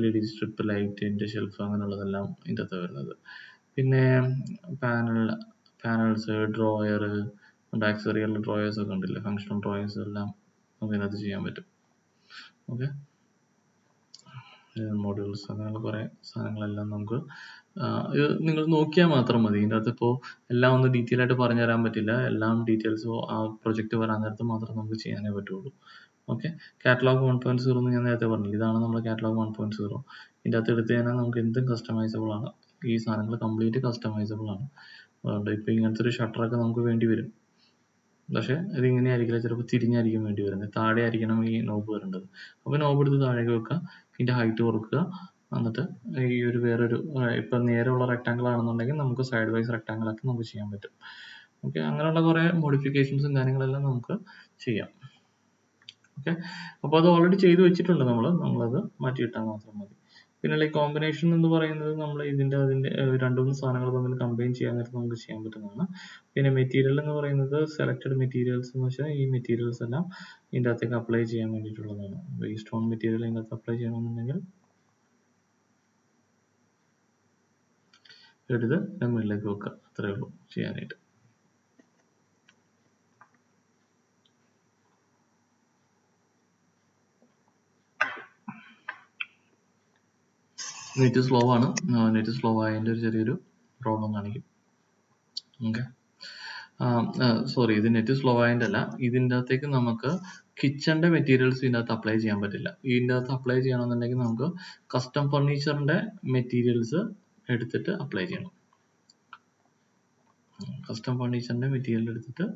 LED സ്ട്രിപ്പ് ലൈറ്റിൻ്റെ ഷെൽഫ്, അങ്ങനെയുള്ളതെല്ലാം ഇതിൻ്റെ അകത്ത് വരുന്നത്. പിന്നെ പാനൽസ്, ഡ്രോയർ, ബാക്ക് സൈഡിൽ ഡ്രോയേഴ്സ് ഒക്കെ ഉണ്ടല്ലേ, ഫങ്ഷണൽ ഡ്രോയേഴ്സ് എല്ലാം നമുക്ക് ഇതിനകത്ത് ചെയ്യാൻ പറ്റും. ഓക്കെ, മോഡ്യൂൾസ്, അങ്ങനെയുള്ള കുറേ സാധനങ്ങളെല്ലാം നമുക്ക് ഇത് നിങ്ങൾ നോക്കിയാൽ മാത്രം മതി. ഇതിൻ്റെ അകത്ത് ഇപ്പോൾ എല്ലാം ഒന്ന് ഡീറ്റെയിൽ ആയിട്ട് പറഞ്ഞു തരാൻ പറ്റില്ല. എല്ലാം ഡീറ്റെയിൽസ് ആ പ്രൊജക്റ്റ് വരാൻ നേരത്ത് മാത്രം നമുക്ക് ചെയ്യാനേ പറ്റുള്ളൂ. ഓക്കെ, കാറ്റലോഗ് 1.0 എന്ന് ഞാൻ നേരത്തെ പറഞ്ഞില്ല, ഇതാണ് നമ്മുടെ കാറ്റലോഗ് 1.0. ഇതിൻ്റെ അകത്ത് എടുത്തു കഴിഞ്ഞാൽ നമുക്ക് എന്തും കസ്റ്റമൈസബിൾ ആണ്. ഈ സാധനങ്ങൾ കംപ്ലീറ്റ് കസ്റ്റമൈസബിൾ ആണ്. അതുകൊണ്ട് ഇപ്പോൾ ഇങ്ങനത്തെ ഒരു ഷട്ടറൊക്കെ നമുക്ക് വേണ്ടി വരും, പക്ഷേ ഇതിങ്ങനെ ആയിരിക്കില്ല, ചിലപ്പോൾ തിരിഞ്ഞായിരിക്കും വേണ്ടി വരുന്നത്, താഴെ ആയിരിക്കണം ഈ നോബ് വരേണ്ടത്. അപ്പോൾ നോബ് എടുത്ത് താഴേക്ക് വെക്കുക, ഇതിൻ്റെ ഹൈറ്റ് കുറക്കുക, എന്നിട്ട് ഈ ഒരു വേറൊരു ഇപ്പം നേരെയുള്ള റെക്ടാങ്കിൾ ആണെന്നുണ്ടെങ്കിൽ നമുക്ക് സൈഡ് വൈസ് റെക്ടാങ്കിൾ ആക്കി നമുക്ക് ചെയ്യാൻ പറ്റും. ഓക്കെ, അങ്ങനെയുള്ള കുറേ മോഡിഫിക്കേഷൻസും കാര്യങ്ങളെല്ലാം നമുക്ക് ചെയ്യാം. ഓക്കെ, അപ്പോൾ അത് ഓൾറെഡി ചെയ്ത് വെച്ചിട്ടുണ്ട് നമ്മളത് മാറ്റിയിട്ടാൽ മാത്രം മതി. പിന്നെ കോമ്പിനേഷൻ എന്ന് പറയുന്നത് നമ്മൾ അതിന്റെ രണ്ട് മൂന്ന് സാധനങ്ങൾ തമ്മിൽ കമ്പൈൻ ചെയ്യാൻ നേരത്ത് നമുക്ക് ചെയ്യാൻ പറ്റുന്നതാണ്. പിന്നെ മെറ്റീരിയൽ എന്ന് പറയുന്നത് സെലക്ടഡ് മെറ്റീരിയൽസ് എന്ന് വെച്ചാൽ ഈ മെറ്റീരിയൽസ് എല്ലാം ഇതിൻ്റെ അകത്തേക്ക് അപ്ലൈ ചെയ്യാൻ വേണ്ടിയിട്ടുള്ളതാണ്. ഈ സ്റ്റോൺ മെറ്റീരിയൽ ഇതിൻ്റെ അകത്ത് അപ്ലൈ ചെയ്യണമെന്നുണ്ടെങ്കിൽ എടുത്ത് മുകളിലേക്ക് വെക്കുക, അത്രയേ ഉള്ളൂ ചെയ്യാനായിട്ട്. നെറ്റ് സ്ലോ ആണ്, നെറ്റ് സ്ലോ ആയതിൻ്റെ ഒരു ചെറിയൊരു പ്രോബ്ലം കാണിക്കും. ഓക്കെ, സോറി, ഇത് നെറ്റ് സ്ലോ ആയതിൻ്റെ അല്ല, ഇതിൻ്റെ അകത്തേക്ക് നമുക്ക് കിച്ചണിൻ്റെ മെറ്റീരിയൽസ് ഇതിൻ്റെ അകത്ത് അപ്ലൈ ചെയ്യാൻ പറ്റില്ല. ഇതിൻ്റെ അകത്ത് അപ്ലൈ ചെയ്യണമെന്നുണ്ടെങ്കിൽ നമുക്ക് കസ്റ്റം ഫർണിച്ചറിൻ്റെ മെറ്റീരിയൽസ് എടുത്തിട്ട് അപ്ലൈ ചെയ്യണം. കസ്റ്റം ഫർണിച്ചറിൻ്റെ മെറ്റീരിയൽ എടുത്തിട്ട്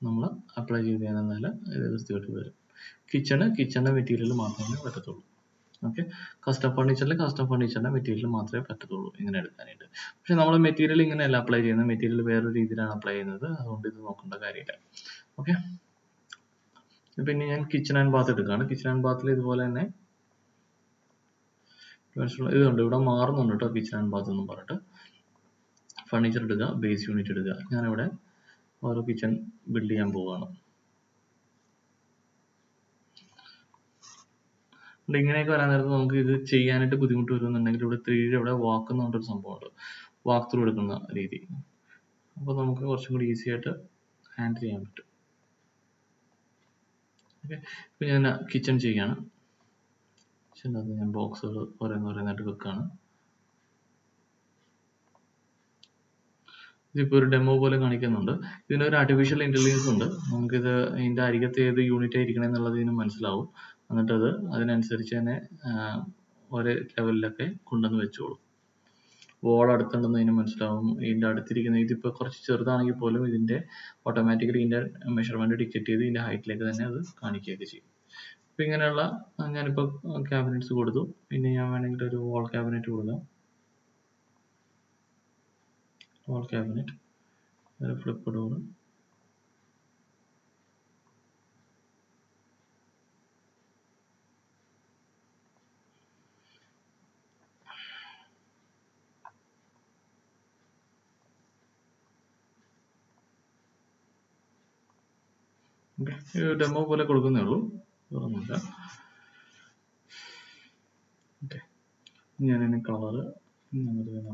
നമ്മൾ അപ്ലൈ ചെയ്ത് കഴിഞ്ഞാൽ ഇത് വൃത്തിയായിട്ട് വരും. കിച്ചണിൻ്റെ മെറ്റീരിയൽ മാത്രമേ പറ്റത്തുള്ളൂ. ഓക്കെ, കസ്റ്റം ഫർണിച്ചറിൻ്റെ മെറ്റീരിയൽ മാത്രമേ പറ്റത്തുള്ളൂ ഇങ്ങനെ എടുക്കാനായിട്ട്. പക്ഷെ നമ്മൾ മെറ്റീരിയൽ ഇങ്ങനെയല്ല അപ്ലൈ ചെയ്യുന്നത്, മെറ്റീരിയൽ വേറൊരു രീതിയിലാണ് അപ്ലൈ ചെയ്യുന്നത്, അതുകൊണ്ട് ഇത് നോക്കേണ്ട കാര്യമില്ല. ഓക്കെ, പിന്നെ ഞാൻ കിച്ചൺ ആൻഡ് ബാത്ത് എടുക്കുകയാണ്. കിച്ചൺ ആൻഡ് ബാത്തിൽ ഇതുപോലെ തന്നെ ഇതുണ്ട്, ഇവിടെ മാറുന്നുണ്ട് കേട്ടോ. കിച്ചൺ ആൻഡ് ബാത്ത് എന്ന് പറഞ്ഞിട്ട് ഫർണിച്ചർ എടുക്കുക, ബേസ് യൂണിറ്റ് എടുക്കുക. ഞാനിവിടെ ഓരോ കിച്ചൺ ബിൽഡ് ചെയ്യാൻ പോവുകയാണ്. ഇങ്ങനെയൊക്കെ വരാൻ നേരത്ത് നമുക്ക് ഇത് ചെയ്യാനായിട്ട് ബുദ്ധിമുട്ട് വരുന്നുണ്ടെങ്കിൽ ഇവിടെ 3D ഇവിടെ വാക്ക് എന്ന് പറഞ്ഞൊരു സംഭവമുണ്ട്, വാക്ക് ത്രൂ എടുക്കുന്ന രീതി. അപ്പോൾ നമുക്ക് കുറച്ചും കൂടി ഈസി ആയിട്ട് ഹാൻഡിൽ ചെയ്യാൻ പറ്റും. ഓക്കെ, ഇപ്പം ഞാൻ കിച്ചൺ ചെയ്യാണ്. കിച്ചണിനകത്ത് ഞാൻ ബോക്സുകൾ ഓരോന്നായിട്ട് വെക്കുകയാണ്. ഇതിപ്പോൾ ഒരു ഡെമോ പോലെ കാണിക്കുന്നുണ്ട്. ഇതിനൊരു ആർട്ടിഫിഷ്യൽ ഇന്റലിജൻസ് ഉണ്ട്. നമുക്കിത് ഇതിൻ്റെ അരികത്ത് ഏത് യൂണിറ്റ് ആയിരിക്കണം എന്നുള്ളത് ഇതിന് മനസ്സിലാവും. എന്നിട്ട് അത് അതിനനുസരിച്ച് തന്നെ ഒരേ ലെവലിലൊക്കെ കൊണ്ടുവന്ന് വെച്ചോളും. വോൾ അടുത്തുണ്ടെന്ന് ഇതിന് മനസ്സിലാവും. ഇതിൻ്റെ അടുത്തിരിക്കുന്ന ഇതിപ്പോൾ കുറച്ച് ചെറുതാണെങ്കിൽ പോലും ഇതിൻ്റെ ഓട്ടോമാറ്റിക്കലി ഇതിൻ്റെ മെഷർമെൻറ്റ് ഡിറ്റക്ട് ചെയ്ത് ഇതിൻ്റെ ഹൈറ്റിലേക്ക് തന്നെ അത് കാണിക്കുകയൊക്കെ ചെയ്യും. അപ്പോൾ ഇങ്ങനെയുള്ള ഞാനിപ്പോൾ ക്യാബിനറ്റ്സ് കൊടുത്തു. പിന്നെ ഞാൻ വേണമെങ്കിൽ ഒരു വാൾ ക്യാബിനറ്റ് കൊടുക്കാം. വാൾ ക്യാബിനറ്റ്, ഒരു ഫ്ലിപ്പ് ഡോർ, ഡെമോ പോലെ കൊടുക്കുന്നേ ഉള്ളൂ, വേറൊന്നുമില്ല. ഓക്കെ, ഞാനതിന് കളറ്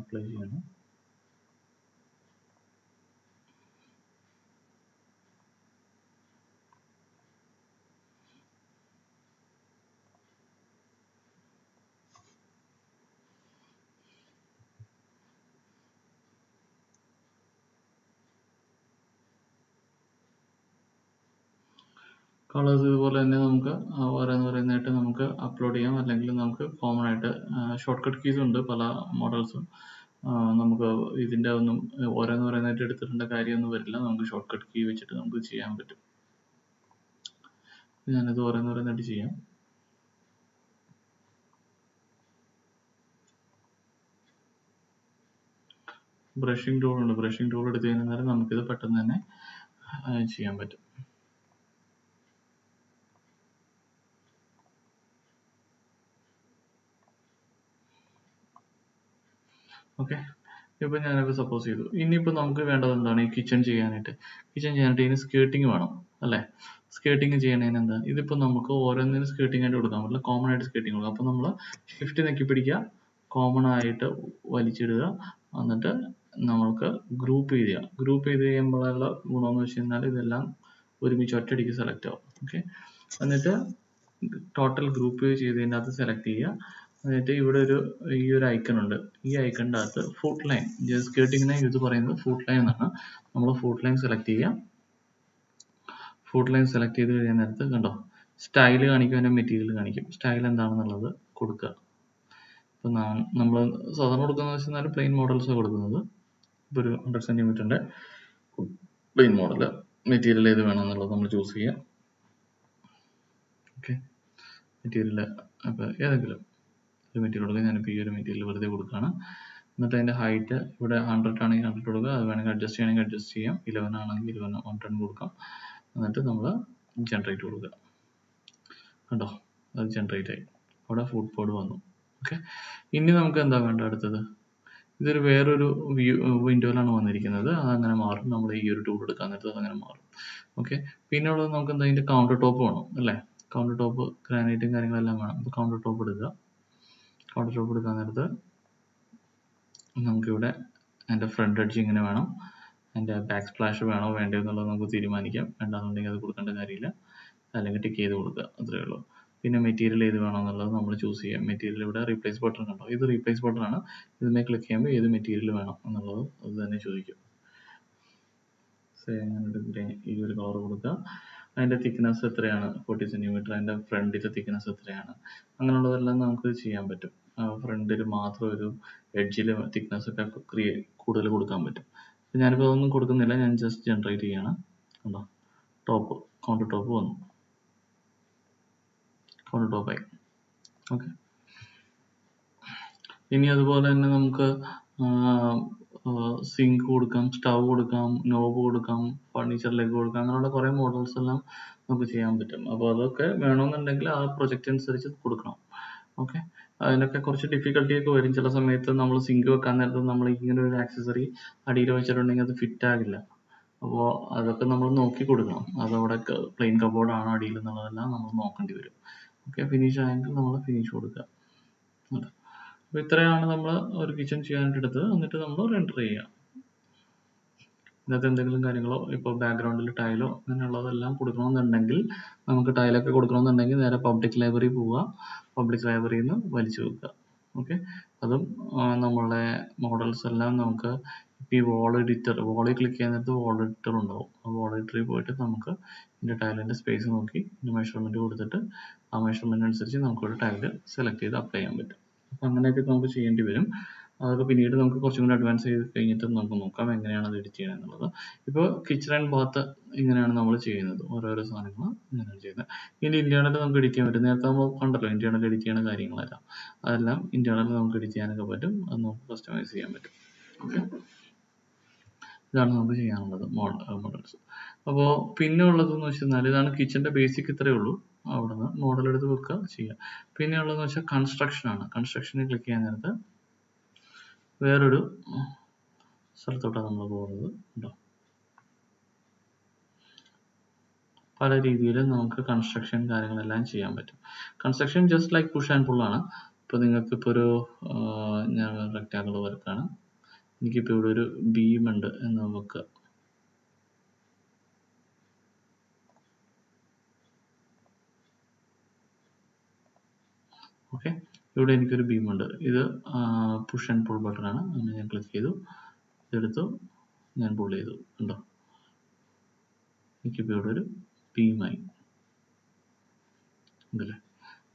അപ്ലൈ ചെയ്യണം. കളേഴ്സ് ഇതുപോലെ തന്നെ നമുക്ക് ഓരോന്നായിട്ട് നമുക്ക് അപ്ലോഡ് ചെയ്യാം, അല്ലെങ്കിൽ നമുക്ക് കോമൺ ആയിട്ട് ഷോർട്ട് കട്ട് കീസ് ഉണ്ട് പല മോഡൽസും. നമുക്ക് ഇതിൻ്റെ ഒന്നും ഓരോന്നായിട്ട് എടുത്തിട്ടേണ്ട കാര്യമൊന്നും വരില്ല. നമുക്ക് ഷോർട്ട് കട്ട് കീ വെച്ചിട്ട് നമുക്ക് ചെയ്യാൻ പറ്റും. ഞാനിത് ഓരോന്നായിട്ട് ചെയ്യാം. ബ്രഷിംഗ് ടൂൾ ഉണ്ട്. ബ്രഷിംഗ് ടൂൾ എടുത്തു കഴിഞ്ഞാൽ നമുക്കിത് പെട്ടെന്ന് തന്നെ ചെയ്യാൻ പറ്റും. ഓക്കെ, ഇപ്പം ഞാനിപ്പോൾ സപ്പോസ് ചെയ്തു. ഇനിയിപ്പോൾ നമുക്ക് വേണ്ടത് എന്താണ്? ഈ കിച്ചൺ ചെയ്യാനായിട്ട് ഇതിന് സ്കേർട്ടിങ് വേണം അല്ലേ? സ്കേർട്ടിങ് ചെയ്യണതിന് എന്താ, ഇതിപ്പോൾ നമുക്ക് ഓരോന്നിനും സ്കേർട്ടിങ് ആയിട്ട് കൊടുക്കാൻ പറ്റില്ല, കോമൺ ആയിട്ട് സ്കേർട്ടിങ് കൊടുക്കാം. അപ്പോൾ നമ്മൾ ഷിഫ്റ്റ് നെക്കി പിടിക്കുക, കോമൺ ആയിട്ട് വലിച്ചിടുക, എന്നിട്ട് നമുക്ക് ഗ്രൂപ്പ് ചെയ്യുക. ഗ്രൂപ്പ് ചെയ്ത് കഴിയുമ്പോഴുള്ള ഗുണമെന്ന് വെച്ച് കഴിഞ്ഞാൽ ഇതെല്ലാം ഒരുമിച്ച് ഒറ്റയടിക്ക് സെലക്ട് ആവും. ഓക്കെ, എന്നിട്ട് ടോട്ടൽ ഗ്രൂപ്പ് ചെയ്തതിൻ്റെ അകത്ത് സെലക്ട് ചെയ്യുക. എന്നിട്ട് ഇവിടെ ഈ ഒരു ഐക്കൺ ഉണ്ട്. ഈ ഐക്കണിൻ്റെ അകത്ത് ഫുട്ട് ലൈൻ, സ്കേർട്ടിങ്ങിനെ ഇത് പറയുന്നത് ഫുട്ട് ലൈൻ എന്നാണ്. നമ്മൾ ഫുട്ട് ലൈൻ സെലക്ട് ചെയ്യുക. ഫുട്ട് ലൈൻ സെലക്ട് ചെയ്ത് കഴിയാൻ നേരത്ത് കണ്ടോ, സ്റ്റൈൽ കാണിക്കും, അതിൻ്റെ മെറ്റീരിയൽ കാണിക്കും. സ്റ്റൈൽ എന്താണെന്നുള്ളത് കൊടുക്കുക. ഇപ്പം നമ്മൾ സാധാരണ കൊടുക്കുന്നത് വെച്ചാൽ പ്ലെയിൻ മോഡൽസാണ് കൊടുക്കുന്നത്. ഇപ്പോൾ ഒരു 100 സെൻറ്റിമീറ്ററിൻ്റെ പ്ലെയിൻ മോഡൽ, മെറ്റീരിയൽ ഏത് വേണമെന്നുള്ളത് നമ്മൾ ചൂസ് ചെയ്യാം. ഓക്കെ, മെറ്റീരിയൽ അപ്പോൾ ഏതെങ്കിലും ഒരു മെറ്റീരിയൽ കൊടുക്കുക. ഞാനിപ്പോൾ ഈ ഒരു മെറ്റീരിയൽ വെറുതെ കൊടുക്കുകയാണ്. എന്നിട്ട് അതിൻ്റെ ഹൈറ്റ് ഇവിടെ 100 ആണെങ്കിൽ 100 കൊടുക്കുക. അത് വേണമെങ്കിൽ അഡ്ജസ്റ്റ് ചെയ്യണമെങ്കിൽ അഡ്ജസ്റ്റ് ചെയ്യാം. 11 ആണെങ്കിൽ 11, 110 കൊടുക്കാം. എന്നിട്ട് നമ്മൾ ജനറേറ്റ് കൊടുക്കുക. കണ്ടോ, അത് ജനറേറ്റ് ആയി. അവിടെ ഫുഡ് ബോർഡ് വന്നു. ഓക്കെ, ഇനി നമുക്ക് എന്താ വേണ്ട അടുത്തത്? ഇതൊരു വേറൊരു വിൻഡോയിലാണ് വന്നിരിക്കുന്നത്. അതങ്ങനെ മാറും. നമ്മൾ ഈ ഒരു ടൂൾ എടുക്കാൻ നേരത്ത് അതങ്ങനെ മാറും. ഓക്കെ, പിന്നെ ഉള്ളത് നമുക്ക് എന്താ ഇതിന്റെ കൗണ്ടർ ടോപ്പ് വേണം അല്ലേ? കൗണ്ടർ ടോപ്പ് ഗ്രാനൈറ്റും കാര്യങ്ങളെല്ലാം വേണം. അപ്പോൾ കൗണ്ടർ ടോപ്പ് എടുക്കുക. കൗണ്ടർ ടോപ്പ് എടുക്കാൻ നേരത്ത് നമുക്കിവിടെ അതിൻ്റെ ഫ്രണ്ട് എഡ്ജ് ഇങ്ങനെ വേണം. അതിൻ്റെ ബാക്ക് സ്പ്ലാഷ് വേണോ വേണ്ടയോ എന്നുള്ളത് നമുക്ക് തീരുമാനിക്കാം. വേണ്ടാന്നുണ്ടെങ്കിൽ അത് കൊടുക്കേണ്ട കാര്യമില്ല, അല്ലെങ്കിൽ ടിക്ക് ചെയ്ത് കൊടുക്കുക, അത്രയേ ഉള്ളൂ. പിന്നെ മെറ്റീരിയൽ ഏത് വേണമെന്നുള്ളത് നമ്മൾ ചൂസ് ചെയ്യാം. മെറ്റീരിയൽ ഇവിടെ റീപ്ലേസ് ബട്ടൺ കണ്ടോ? ഇത് റീപ്ലേസ് ബട്ടൺ ആണ്. ഇതിന്മേൽ ക്ലിക്ക് ചെയ്യുമ്പോൾ ഏത് മെറ്റീരിയൽ വേണം എന്നുള്ളത് അത് തന്നെ ചോദിക്കും. ഈ ഒരു കളർ കൊടുക്കുക. അതിൻ്റെ തിക്നെസ് എത്രയാണ്? 40 സെൻറ്റിമീറ്റർ. അതിൻ്റെ ഫ്രണ്ടിലെ തിക്നെസ് എത്രയാണ്? അങ്ങനെയുള്ളതെല്ലാം നമുക്ക് ചെയ്യാൻ പറ്റും. ഫ്രണ്ടിൽ മാത്രം ഒരു എഡ്ജിൽ തിക്നെസ് ഒക്കെ കൂടുതൽ കൊടുക്കാൻ പറ്റും. ഞാനിപ്പോൾ അതൊന്നും കൊടുക്കുന്നില്ല, ഞാൻ ജസ്റ്റ് ജനറേറ്റ് ചെയ്യാണ്. കണ്ടോ, ടോപ്പ് കൗണ്ടർ ടോപ്പ് വന്നു, കൗണ്ടർ ടോപ്പായി. ഓക്കെ, ഇനി അതുപോലെ തന്നെ നമുക്ക് സിങ്ക് കൊടുക്കാം, സ്റ്റവ് കൊടുക്കാം, നോബ് കൊടുക്കാം, ഫർണിച്ചർ ലെഗ് കൊടുക്കാം, അങ്ങനെയുള്ള കുറേ മോഡൽസ് എല്ലാം നമുക്ക് ചെയ്യാൻ പറ്റും. അപ്പോൾ അതൊക്കെ വേണമെന്നുണ്ടെങ്കിൽ ആ പ്രൊജക്റ്റ് അനുസരിച്ച് കൊടുക്കണം. ഓക്കെ, അതിനൊക്കെ കുറച്ച് ഡിഫിക്കൽട്ടി ഒക്കെ വരും. ചില സമയത്ത് നമ്മൾ സിങ്ക് വെക്കാൻ നേരത്ത് നമ്മൾ ഇങ്ങനെ ഒരു ആക്സസറി അടിയിൽ വെച്ചിട്ടുണ്ടെങ്കിൽ അത് ഫിറ്റ് ആകില്ല. അപ്പോൾ അതൊക്കെ നമ്മൾ നോക്കി കൊടുക്കണം. അതവിടെ പ്ലെയിൻ കബോർഡ് ആണോ അടിയിൽ എന്നുള്ളതെല്ലാം നമ്മൾ നോക്കേണ്ടി വരും. ഓക്കെ, ഫിനിഷ് ആയെങ്കിൽ നമ്മൾ ഫിനിഷ് കൊടുക്കുക. അപ്പോൾ ഇത്രയാണ് നമ്മൾ ഒരു കിച്ചൺ ചെയ്യാനായിട്ട് എടുത്തത്. എന്നിട്ട് നമ്മൾ റെൻഡർ ചെയ്യുക. ഇതിനകത്ത് എന്തെങ്കിലും കാര്യങ്ങളോ ഇപ്പോൾ ബാക്ക്ഗ്രൗണ്ടിൽ ടൈലോ അങ്ങനെയുള്ളതെല്ലാം കൊടുക്കണമെന്നുണ്ടെങ്കിൽ, നമുക്ക് ടൈലൊക്കെ കൊടുക്കണമെന്നുണ്ടെങ്കിൽ നേരെ പബ്ലിക് ലൈബ്രറി പോവുക, പബ്ലിക് ലൈബ്രറിയിൽ നിന്ന് വലിച്ചു വെക്കുക. ഓക്കെ, അതും നമ്മളെ മോഡൽസ് എല്ലാം നമുക്ക് ഈ വോളിൽ ക്ലിക്ക് ചെയ്യാൻ നേരത്ത് വോൾ എഡിറ്റർ ഉണ്ടാവും. ആ വോൾ എഡിറ്ററിൽ പോയിട്ട് നമുക്ക് ഇതിൻ്റെ ടൈലിൻ്റെ സ്പേസ് നോക്കി ഇതിൻ്റെ മെഷർമെൻറ്റ് കൊടുത്തിട്ട് ആ മെഷർമെൻറ്റ് അനുസരിച്ച് നമുക്കൊരു ടൈല് സെലക്ട് ചെയ്ത് അപ്ലൈ ചെയ്യാൻ പറ്റും. അപ്പോൾ അങ്ങനെയൊക്കെ നമുക്ക് ചെയ്യേണ്ടി വരും. അതൊക്കെ പിന്നീട് നമുക്ക് കുറച്ചും കൂടി അഡ്വാൻസ് ചെയ്ത് കഴിഞ്ഞിട്ട് നമുക്ക് നോക്കാം എങ്ങനെയാണ് അത് എഡിറ്റ് ചെയ്യണം എന്നുള്ളത്. ഇപ്പോൾ കിച്ചൺ ആൻഡ് ബാത്ത് ഇങ്ങനെയാണ് നമ്മൾ ചെയ്യുന്നത്. ഓരോരോ സാധനങ്ങൾ ഇങ്ങനെയാണ് ചെയ്യുന്നത്. ഇനി ഇന്റേണൽ നമുക്ക് എഡിറ്റ് ചെയ്യാൻ പറ്റും. നേരത്തെ നമ്മൾ കണ്ടല്ലോ ഇന്റേണൽ എഡിറ്റ് ചെയ്യുന്ന കാര്യങ്ങളെല്ലാം. അതെല്ലാം ഇന്റേണൽ നമുക്ക് എഡിറ്റ് ചെയ്യാനൊക്കെ പറ്റും. അത് നമുക്ക് കസ്റ്റമൈസ് ചെയ്യാൻ പറ്റും. ഓക്കെ, ഇതാണ് നമുക്ക് ചെയ്യാനുള്ളത് മോഡൽസ്. അപ്പോൾ പിന്നെ ഉള്ളതെന്ന് വെച്ചാൽ ഇതാണ് കിച്ചൻ്റെ ബേസിക്, ഇത്രയേ ഉള്ളൂ. അവിടുന്ന് മോഡൽ എടുത്ത് വെക്കുക, ചെയ്യുക. പിന്നെ ഉള്ളതെന്ന് വെച്ചാൽ കൺസ്ട്രക്ഷൻ ആണ്. കൺസ്ട്രക്ഷനിൽ ക്ലിക്ക് ചെയ്യാൻ നേരത്ത് വേറൊരു സ്ഥലത്തോട്ടാണ് നമ്മൾ പോകുന്നത്. ഉണ്ടോ, പല രീതിയിൽ നമുക്ക് കൺസ്ട്രക്ഷൻ കാര്യങ്ങളെല്ലാം ചെയ്യാൻ പറ്റും. Construction just like push and pull ആണ്. ഇപ്പോൾ നിങ്ങൾക്കിപ്പോൾ ഒരു ഞാൻ റെക്റ്റാങ്കിൾ വർക്കാണ്, എനിക്കിപ്പോൾ ഇവിടെ ഒരു ബീം ഉണ്ട് എന്ന് നമുക്ക് ഓക്കെ, ഇവിടെ എനിക്കൊരു ബീം ഉണ്ട്. ഇത് പുഷ് ആൻഡ് പുൾ ബട്ടൺ ആണ്. അങ്ങനെ ഞാൻ ക്ലിക്ക് ചെയ്തു, ഇതെടുത്തു, ഞാൻ പുൾ ചെയ്തു. ഉണ്ടോ, എനിക്കിപ്പോൾ ഇവിടെ ഒരു ബീമായി ഉണ്ടല്ലേ.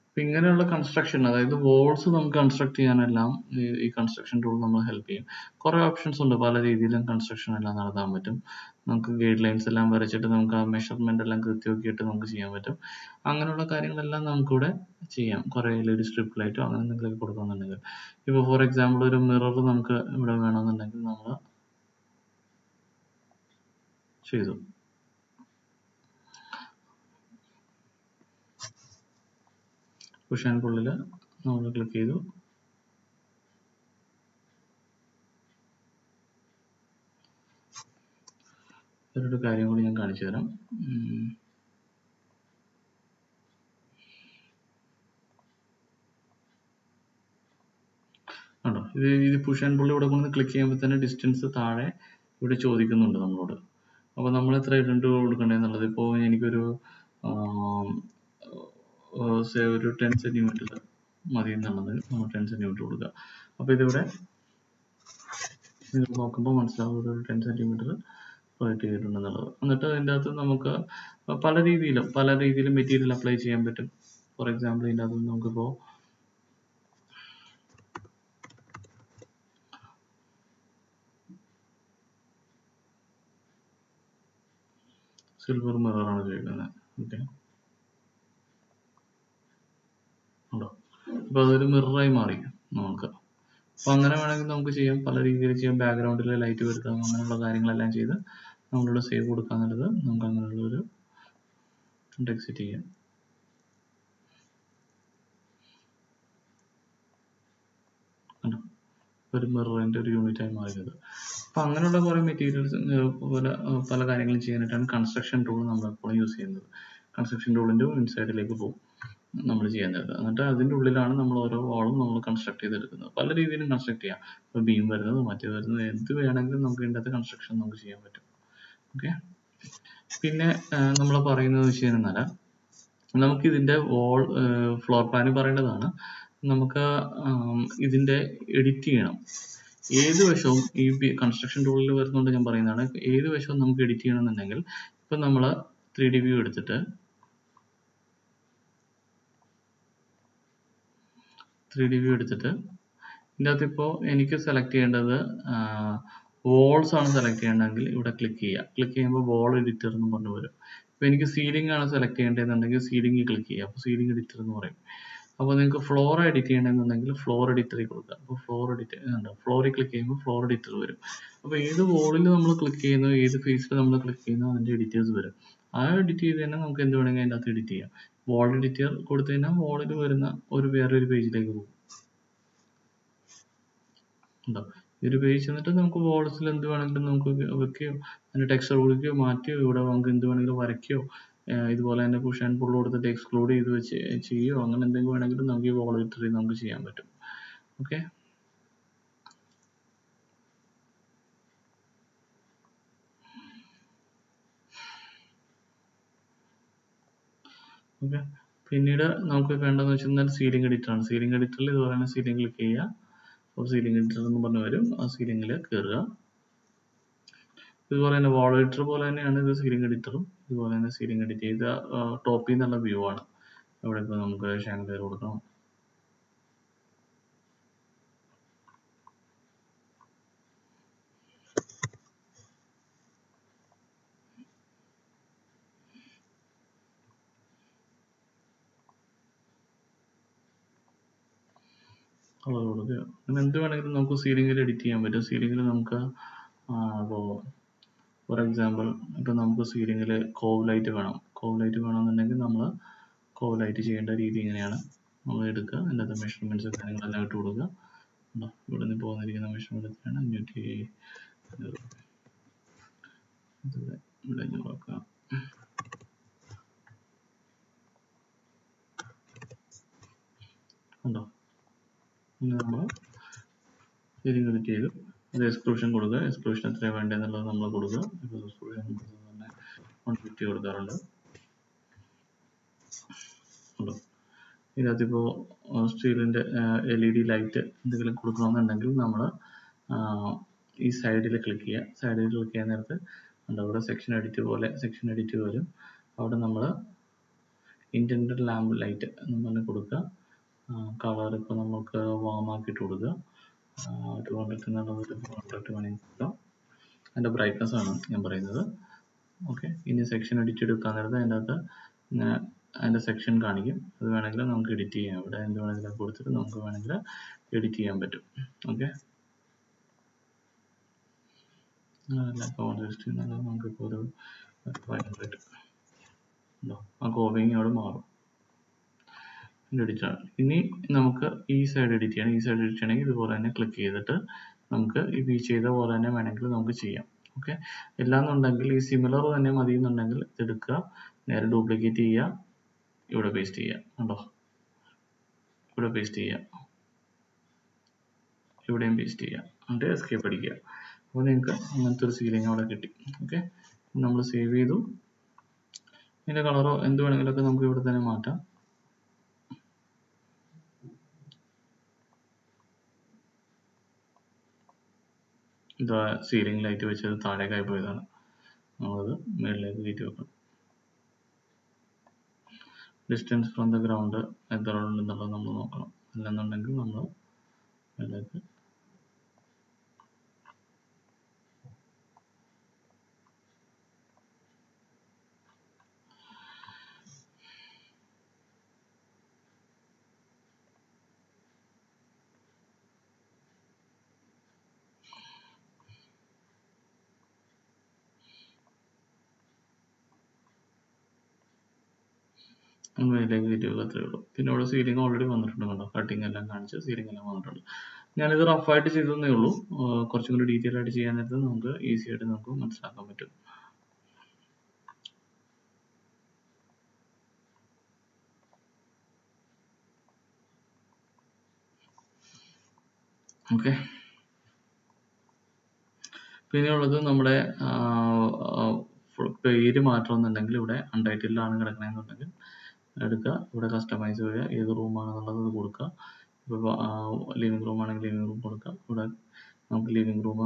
അപ്പം ഇങ്ങനെയുള്ള കൺസ്ട്രക്ഷൻ, അതായത് വോൾസ് നമുക്ക് കൺസ്ട്രക്ട് ചെയ്യാനെല്ലാം ഈ കൺസ്ട്രക്ഷൻ ടൂൾ നമ്മൾ ഹെൽപ്പ് ചെയ്യും. കുറേ ഓപ്ഷൻസ് ഉണ്ട്, പല രീതിയിലും കൺസ്ട്രക്ഷൻ എല്ലാം നടത്താൻ പറ്റും. നമുക്ക് ഗൈഡ് ലൈൻസ് എല്ലാം വരച്ചിട്ട് നമുക്ക് ആ മെഷർമെന്റ് എല്ലാം കൃത്യമാക്കിയിട്ട് നമുക്ക് ചെയ്യാൻ പറ്റും. അങ്ങനെയുള്ള കാര്യങ്ങളെല്ലാം നമുക്കിവിടെ ചെയ്യാം. കുറേ LED സ്ട്രിപ്പ് ലൈറ്റോ അങ്ങനെ എന്തെങ്കിലുമൊക്കെ കൊടുക്കണമെന്നുണ്ടെങ്കിൽ, ഇപ്പോൾ ഫോർ എക്സാമ്പിൾ ഒരു മിറർ നമുക്ക് ഇവിടെ വേണമെന്നുണ്ടെങ്കിൽ നമ്മൾ ചെയ്തു. പുഷ് ആൻഡ് പുള്ളിൽ നമ്മൾ ക്ലിക്ക് ചെയ്തു. വേറൊരു കാര്യം കൂടി ഞാൻ കാണിച്ചു തരാം. കണ്ടോ, ഇത് പുഷ് ആൻഡ് പുള്ളി ഇവിടെ കൊണ്ട് ക്ലിക്ക് ചെയ്യുമ്പോൾ തന്നെ ഡിസ്റ്റൻസ് താഴെ ഇവിടെ ചോദിക്കുന്നുണ്ട് നമ്മളോട്. അപ്പോൾ നമ്മൾ എത്ര ഇടേണ്ട കൊടുക്കണ്ടേന്നുള്ളത്, ഇപ്പോൾ എനിക്കൊരു ഒരു 10 സെൻറ്റിമീറ്റർ മതി എന്നുള്ളത് നമ്മൾ 10 സെൻറ്റിമീറ്റർ കൊടുക്കുക. അപ്പോൾ ഇതിവിടെ നിങ്ങൾ നോക്കുമ്പോൾ മനസ്സിലാവും ഒരു 10 സെൻറ്റിമീറ്റർ പ്രൊജക്റ്റ് ചെയ്തിട്ടുണ്ടെന്നുള്ളത്. എന്നിട്ട് അതിൻ്റെ അകത്ത് നമുക്ക് പല രീതിയിലും മെറ്റീരിയൽ അപ്ലൈ ചെയ്യാൻ പറ്റും. ഫോർ എക്സാമ്പിൾ ഇതിൻ്റെ അകത്ത് നമുക്കിപ്പോൾ സിൽവർ മിററാണ് ഉപയോഗിക്കുന്നത്. ഓക്കെ, ഉണ്ടോ, അപ്പോൾ അതൊരു മിററായി മാറി നമുക്ക്. അപ്പോൾ അങ്ങനെ വേണമെങ്കിൽ നമുക്ക് ചെയ്യാം, പല രീതിയിൽ ചെയ്യാം. ബാക്ക്ഗ്രൗണ്ടിൽ ലൈറ്റ് വരുത്താം, അങ്ങനെയുള്ള കാര്യങ്ങളെല്ലാം ചെയ്ത് നമ്മളിവിടെ സേവ് കൊടുക്കാന്നുള്ളത് നമുക്ക് അങ്ങനെയുള്ളൊരു എക്സിറ്റ് ചെയ്യാം. ഒരു മിററിൻ്റെ ഒരു യൂണിറ്റായി മാറിയത്. അപ്പോൾ അങ്ങനെയുള്ള കുറേ മെറ്റീരിയൽസ് പല കാര്യങ്ങളും ചെയ്യാനായിട്ടാണ് കൺസ്ട്രക്ഷൻ ടൂൾ നമ്മൾ എപ്പോഴും യൂസ് ചെയ്യുന്നത്. കൺസ്ട്രക്ഷൻ ടൂളിൻ്റെ ഇൻസൈഡിലേക്ക് പോകും നമ്മൾ ചെയ്യുന്നത്. എന്നിട്ട് അതിൻ്റെ ഉള്ളിലാണ് നമ്മൾ ഓരോ വാളും നമ്മൾ കൺസ്ട്രക്ട് ചെയ്തെടുക്കുന്നത്. പല രീതിയിലും കൺസ്ട്രക്ട് ചെയ്യാം. ഇപ്പോൾ ബീം വരുന്നത്, മറ്റേ വരുന്നത്, എന്ത് വേണമെങ്കിലും നമുക്ക് ഇതിൻ്റെ അകത്ത് കൺസ്ട്രക്ഷൻ നമുക്ക് ചെയ്യാൻ പറ്റും. ഓക്കെ. പിന്നെ നമ്മൾ പറയുന്നത് വെച്ച് കഴിഞ്ഞാൽ നമുക്ക് ഇതിൻ്റെ ഫ്ലോർ പ്ലാൻ പറയേണ്ടതാണ്. നമുക്ക് ഇതിൻ്റെ എഡിറ്റ് ചെയ്യണം. ഏത് വശവും ഈ കൺസ്ട്രക്ഷൻ ടൂളിൽ വരുന്നുണ്ട് ഞാൻ പറയുന്നതാണ്. ഏത് വശവും നമുക്ക് എഡിറ്റ് ചെയ്യണമെന്നുണ്ടെങ്കിൽ ഇപ്പം നമ്മൾ 3D വ്യൂ എടുത്തിട്ട് 3D വ്യൂ എടുത്തിട്ട് ഇതിൻ്റെ അകത്ത് ഇപ്പോൾ എനിക്ക് സെലക്ട് ചെയ്യേണ്ടത് വോൾസ് ആണ് സെലക്ട് ചെയ്യേണ്ടതെങ്കിൽ ഇവിടെ ക്ലിക്ക് ചെയ്യുക. ക്ലിക്ക് ചെയ്യുമ്പോൾ വോൾ എഡിറ്റർ എന്ന് പറഞ്ഞു വരും. ഇപ്പോൾ എനിക്ക് സീലിംഗ് ആണ് സെലക്ട് ചെയ്യേണ്ടതെന്നുണ്ടെങ്കിൽ സീലിംഗ് ക്ലിക്ക് ചെയ്യുക. അപ്പോൾ സീലിംഗ് എഡിറ്റർ എന്ന് പറയും. അപ്പോൾ നിങ്ങൾക്ക് ഫ്ലോർ എഡിറ്റ് ചെയ്യണമെന്നുണ്ടെങ്കിൽ ഫ്ലോർ എഡിറ്ററിൽ കൊടുക്കുക. അപ്പോൾ ഫ്ലോറിൽ ക്ലിക്ക് ചെയ്യുമ്പോൾ ഫ്ലോർ എഡിറ്റർ വരും. അപ്പോൾ ഏത് വോളിൽ നമ്മൾ ക്ലിക്ക് ചെയ്യുന്നു, ഏത് ഫേസിൽ നമ്മൾ ക്ലിക്ക് ചെയ്യുന്നു, അതിൻ്റെ എഡിറ്റേഴ്സ് വരും. ആ എഡിറ്റ് ചെയ്ത് തന്നെ നമുക്ക് എന്ത് വേണമെങ്കിൽ അതിൻ്റെ അകത്ത് എഡിറ്റ് ചെയ്യാം. വാൾ എഡിറ്റർ കൊടുത്തു കഴിഞ്ഞാൽ വാളിൽ വരുന്ന വേറൊരു പേജിലേക്ക് പോകും. ഉണ്ടോ? ഈ ഒരു പേജ് ചെന്നിട്ട് നമുക്ക് വാൾസിൽ എന്ത് വേണമെങ്കിലും നമുക്ക് വെക്കുകയോ അതിൻ്റെ ടെക്സ്ചർ കൊടുക്കുകയോ മാറ്റുകയോ ഇവിടെ നമുക്ക് എന്ത് വേണമെങ്കിലും വരയ്ക്കുകയോ ഇതുപോലെ തന്നെ പുഷ് ആൻഡ് പുൾ കൊടുത്തിട്ട് എക്സ്ക്ലൂഡ് ചെയ്ത് വെച്ച് ചെയ്യുകയോ അങ്ങനെ എന്തെങ്കിലും വേണമെങ്കിലും നമുക്ക് ഈ വാൾ എഡിറ്ററിൽ നമുക്ക് ചെയ്യാൻ പറ്റും. ഓക്കെ. ഓക്കെ. പിന്നീട് നമുക്ക് വേണ്ടതെന്ന് വെച്ചാൽ സീലിംഗ് എഡിറ്റർ ആണ്. സീലിംഗ് എഡിറ്ററിൽ ഇതുപോലെ തന്നെ സീലിംഗ് ക്ലിക്ക് ചെയ്യുക. അപ്പോൾ സീലിംഗ് എഡിറ്റർ എന്ന് പറഞ്ഞു വരും. ആ സീലിംഗിൽ കയറുക. ഇതുപോലെ തന്നെ വാൾ എഡിറ്റർ പോലെ തന്നെയാണ് ഇത് സീലിംഗ് എഡിറ്ററും. ഇതുപോലെ തന്നെ സീലിംഗ് എഡിറ്റ് ചെയ്ത ടോപ്പിൽ നിന്നുള്ള വ്യൂ ആണ്. ഇവിടെ ഇപ്പോൾ നമുക്ക് ഷാൻഡലിയർ കൊടുക്കണം. കളർ കൊടുക്കുക. അങ്ങനെ എന്ത് വേണമെങ്കിലും നമുക്ക് സീലിംഗിൽ എഡിറ്റ് ചെയ്യാൻ പറ്റും. സീലിംഗിൽ നമുക്ക് ഇപ്പോൾ ഫോർ എക്സാമ്പിൾ ഇപ്പോൾ നമുക്ക് സീലിംഗിൽ കോവ് ലൈറ്റ് വേണം. കോവ് ലൈറ്റ് വേണമെന്നുണ്ടെങ്കിൽ നമ്മൾ കോവ് ലൈറ്റ് ചെയ്യേണ്ട രീതി ഇങ്ങനെയാണ്. നമ്മൾ എടുക്കുക, അതിൻ്റെ അകത്ത് മെഷർമെൻറ്റ്സ് കാര്യങ്ങളെല്ലാം ഇട്ട് കൊടുക്കുക. ഇവിടെ നിന്ന് പോന്നിരിക്കുന്ന മെഷർമെൻറ്റ് എത്രയാണ്? 500. ഇവിടെ നോക്കാം. ഉണ്ടോ? ഇനി നമ്മൾ സീലിംഗ് എഡിറ്റ് ചെയ്തു. അത് എക്സ്ക്ലൂഷൻ കൊടുക്കുക. എക്സ്ക്ലൂഷൻ എത്രയാണ് വേണ്ടതെന്നുള്ളത് നമ്മൾ കൊടുക്കുക. ഇപ്പോൾ എക്സ്ക്ലൂഷൻ തന്നെ 150 കൊടുക്കാറുണ്ട്. ഉണ്ടോ? ഇതിനകത്തിപ്പോൾ സ്റ്റീലിൻ്റെ LED ലൈറ്റ് എന്തെങ്കിലും കൊടുക്കണമെന്നുണ്ടെങ്കിൽ നമ്മൾ ഈ സൈഡിൽ ക്ലിക്ക് ചെയ്യുക. സൈഡിൽ ക്ലിക്ക് ചെയ്യാൻ നേരത്ത് അവിടെ സെക്ഷൻ എഡിറ്റ് പോലെ സെക്ഷൻ എഡിറ്റ് വരും. അവിടെ നമ്മൾ ഇൻറ്റൻഡഡ് ലാമ്പ് ലൈറ്റ് എന്ന് പറഞ്ഞ് കൊടുക്കുക. കളർ ഇപ്പോൾ നമുക്ക് വാം ആക്കിയിട്ട് കൊടുക്കുക. 200 എന്നുള്ളത് 200 വേണമെങ്കിൽ കൊടുക്കാം. അതിൻ്റെ ബ്രൈറ്റ്നസ് ആണ് ഞാൻ പറയുന്നത്. ഓക്കെ. ഇനി സെക്ഷൻ എഡിറ്റ് എടുക്കാൻ നേരത്ത് അതിൻ്റെ അകത്ത് ഇങ്ങനെ അതിൻ്റെ സെക്ഷൻ കാണിക്കും. അത് വേണമെങ്കിൽ നമുക്ക് എഡിറ്റ് ചെയ്യാം. ഇവിടെ എന്ത് വേണമെങ്കിലും കൊടുത്തിട്ട് നമുക്ക് വേണമെങ്കിൽ എഡിറ്റ് ചെയ്യാൻ പറ്റും. ഓക്കെ. നമുക്കിപ്പോൾ ഒരു 500 ഉണ്ടോ? ആ കോവിങ് അവിടെ മാറും. എഡിറ്റ് ആണ്. ഇനി നമുക്ക് ഈ സൈഡ് എഡിറ്റ് ചെയ്യണം. ഈ സൈഡ് എഡിറ്റ് ചെയ്യണമെങ്കിൽ ഇതുപോലെ തന്നെ ക്ലിക്ക് ചെയ്തിട്ട് നമുക്ക് ഈ ചെയ്ത പോലെ തന്നെ വേണമെങ്കിൽ നമുക്ക് ചെയ്യാം. ഓക്കെ. എല്ലാന്നുണ്ടെങ്കിൽ ഈ സിമിലർ തന്നെ മതി എന്നുണ്ടെങ്കിൽ ഇതെടുക്കുക, നേരെ ഡ്യൂപ്ലിക്കേറ്റ് ചെയ്യുക, ഇവിടെ പേസ്റ്റ് ചെയ്യുക. കണ്ടോ? ഇവിടെ പേസ്റ്റ് ചെയ്യുക, ഇവിടെയും പേസ്റ്റ് ചെയ്യുക, എന്നിട്ട് എസ്കേപ്പ് അടിക്കുക. അപ്പോൾ നിങ്ങൾക്ക് അങ്ങനത്തെ ഒരു സീലിംഗ് അവിടെ കിട്ടി. ഓക്കെ. നമ്മൾ സേവ് ചെയ്തു. ഇതിൻ്റെ കളറോ എന്ത് വേണമെങ്കിലൊക്കെ നമുക്ക് ഇവിടെ തന്നെ മാറ്റാം. ഇത് സീലിംഗ് ലൈറ്റ് വെച്ചത് താഴേക്കായി പോയതാണ്. നമ്മളത് മുകളിലേക്ക് കയറ്റി വെക്കണം. ഡിസ്റ്റൻസ് ഫ്രം ദ ഗ്രൗണ്ട് എത്ര ഉണ്ടെന്നുള്ളത് നമ്മൾ നോക്കണം. അല്ലെന്നുണ്ടെങ്കിൽ നമ്മൾ മുകളിലേക്ക് കയറ്റി വെക്കുക. അത്രയേ ഉള്ളൂ. പിന്നെ ഇവിടെ സീലിംഗ് ഓൾറെഡി വന്നിട്ടുണ്ട്. കണ്ടോ? കട്ടിങ് എല്ലാം കാണിച്ച് സീലിംഗ് എല്ലാം വന്നിട്ടുണ്ട്. ഞാനിത് റഫായിട്ട് ചെയ്തതേ ഉള്ളൂ. കുറച്ചും കൂടി ഡീറ്റെയിൽ ആയിട്ട് ചെയ്യാൻ നേരത്ത് നമുക്ക് ഈസി ആയിട്ട് നമുക്ക് മനസ്സിലാക്കാൻ പറ്റും. ഓക്കെ, പിന്നെയുള്ളത് നമ്മുടെ പേര് മാറ്റണമെന്നുണ്ടെങ്കിൽ ഇവിടെ അൺടൈറ്റിൽഡ് ആണ് കിടക്കണമെന്നുണ്ടെങ്കിൽ എടുക്കുക, ഇവിടെ കസ്റ്റമൈസ് വരിക, ഏത് റൂമാണെന്നുള്ളത് അത് കൊടുക്കുക. ഇപ്പോൾ ലിവിംഗ് റൂം ആണെങ്കിൽ ലിവിംഗ് റൂം കൊടുക്കുക. ഇവിടെ നമുക്ക് ലിവിംഗ് റൂം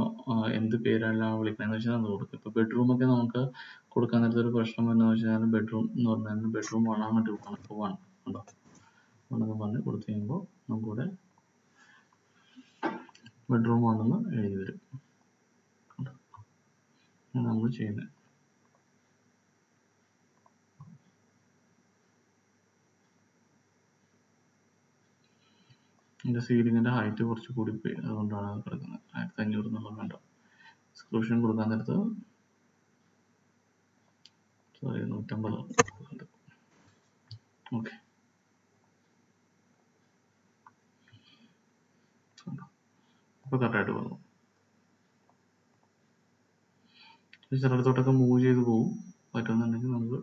എന്ത് പേരെല്ലാം വിളിക്കണമെന്ന് വെച്ചാൽ അത് കൊടുക്കുക. ഇപ്പോൾ ബെഡ്റൂമൊക്കെ നമുക്ക് കൊടുക്കാൻ നേരത്തെ ഒരു പ്രശ്നം എന്ന് വെച്ചാൽ ബെഡ്റൂം എന്ന് പറഞ്ഞാൽ ബെഡ്റൂം 1 ആണ് 2 ആണ്. ഇപ്പോൾ 1 ഉണ്ടോ 1 എന്ന് പറഞ്ഞ് കൊടുത്തു കഴിയുമ്പോൾ നമുക്കിവിടെ ബെഡ്റൂം 1 എന്ന് എഴുതി വരും. നമ്മൾ ചെയ്യുന്നത് ഇതിൻ്റെ സീലിങ്ങിൻ്റെ ഹൈറ്റ് കുറച്ച് കൂടിപ്പോയി, അതുകൊണ്ടാണ് അത് കിടക്കുന്നത്. 1500 എന്നുള്ളത് വേണ്ട. എക്സ്ക്ലൂഷൻ കൊടുക്കാൻ നേരത്ത് സോറി 150. ഓക്കെ, ഇപ്പോൾ കറക്റ്റായിട്ട് വന്നു. ചിലയിടത്തോട്ടൊക്കെ മൂവ് ചെയ്ത് പോകും. പറ്റുന്നുണ്ടെങ്കിൽ നമുക്ക്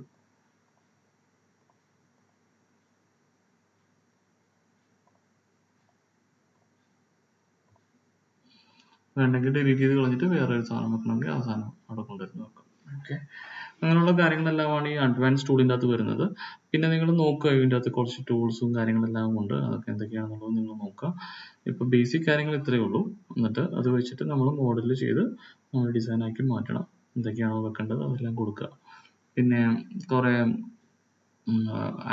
വേണമെങ്കിൽ ഡിലീറ്റ് ചെയ്ത് കളഞ്ഞിട്ട് വേറെ ഒരു സാധനം വെക്കണമെങ്കിൽ ആ സാധനം അവിടെ കൊണ്ടുവരുന്ന വെക്കാം. ഓക്കെ, അങ്ങനെയുള്ള കാര്യങ്ങളെല്ലാമാണ് ഈ അഡ്വാൻസ് ടൂളിൻ്റെ അകത്ത് വരുന്നത്. പിന്നെ നിങ്ങൾ നോക്കുക, ഇതിൻ്റെ അകത്ത് കുറച്ച് ടൂൾസും കാര്യങ്ങളെല്ലാം ഉണ്ട്. അതൊക്കെ എന്തൊക്കെയാണെന്നുള്ളത് നിങ്ങൾ നോക്കുക. ഇപ്പോൾ ബേസിക് കാര്യങ്ങൾ ഇത്രയേ ഉള്ളൂ. എന്നിട്ട് അത് വെച്ചിട്ട് നമ്മൾ മോഡൽ ചെയ്ത് നമ്മൾ ഡിസൈനാക്കി മാറ്റണം. എന്തൊക്കെയാണോ വെക്കേണ്ടത് അതെല്ലാം കൊടുക്കുക. പിന്നെ കുറേ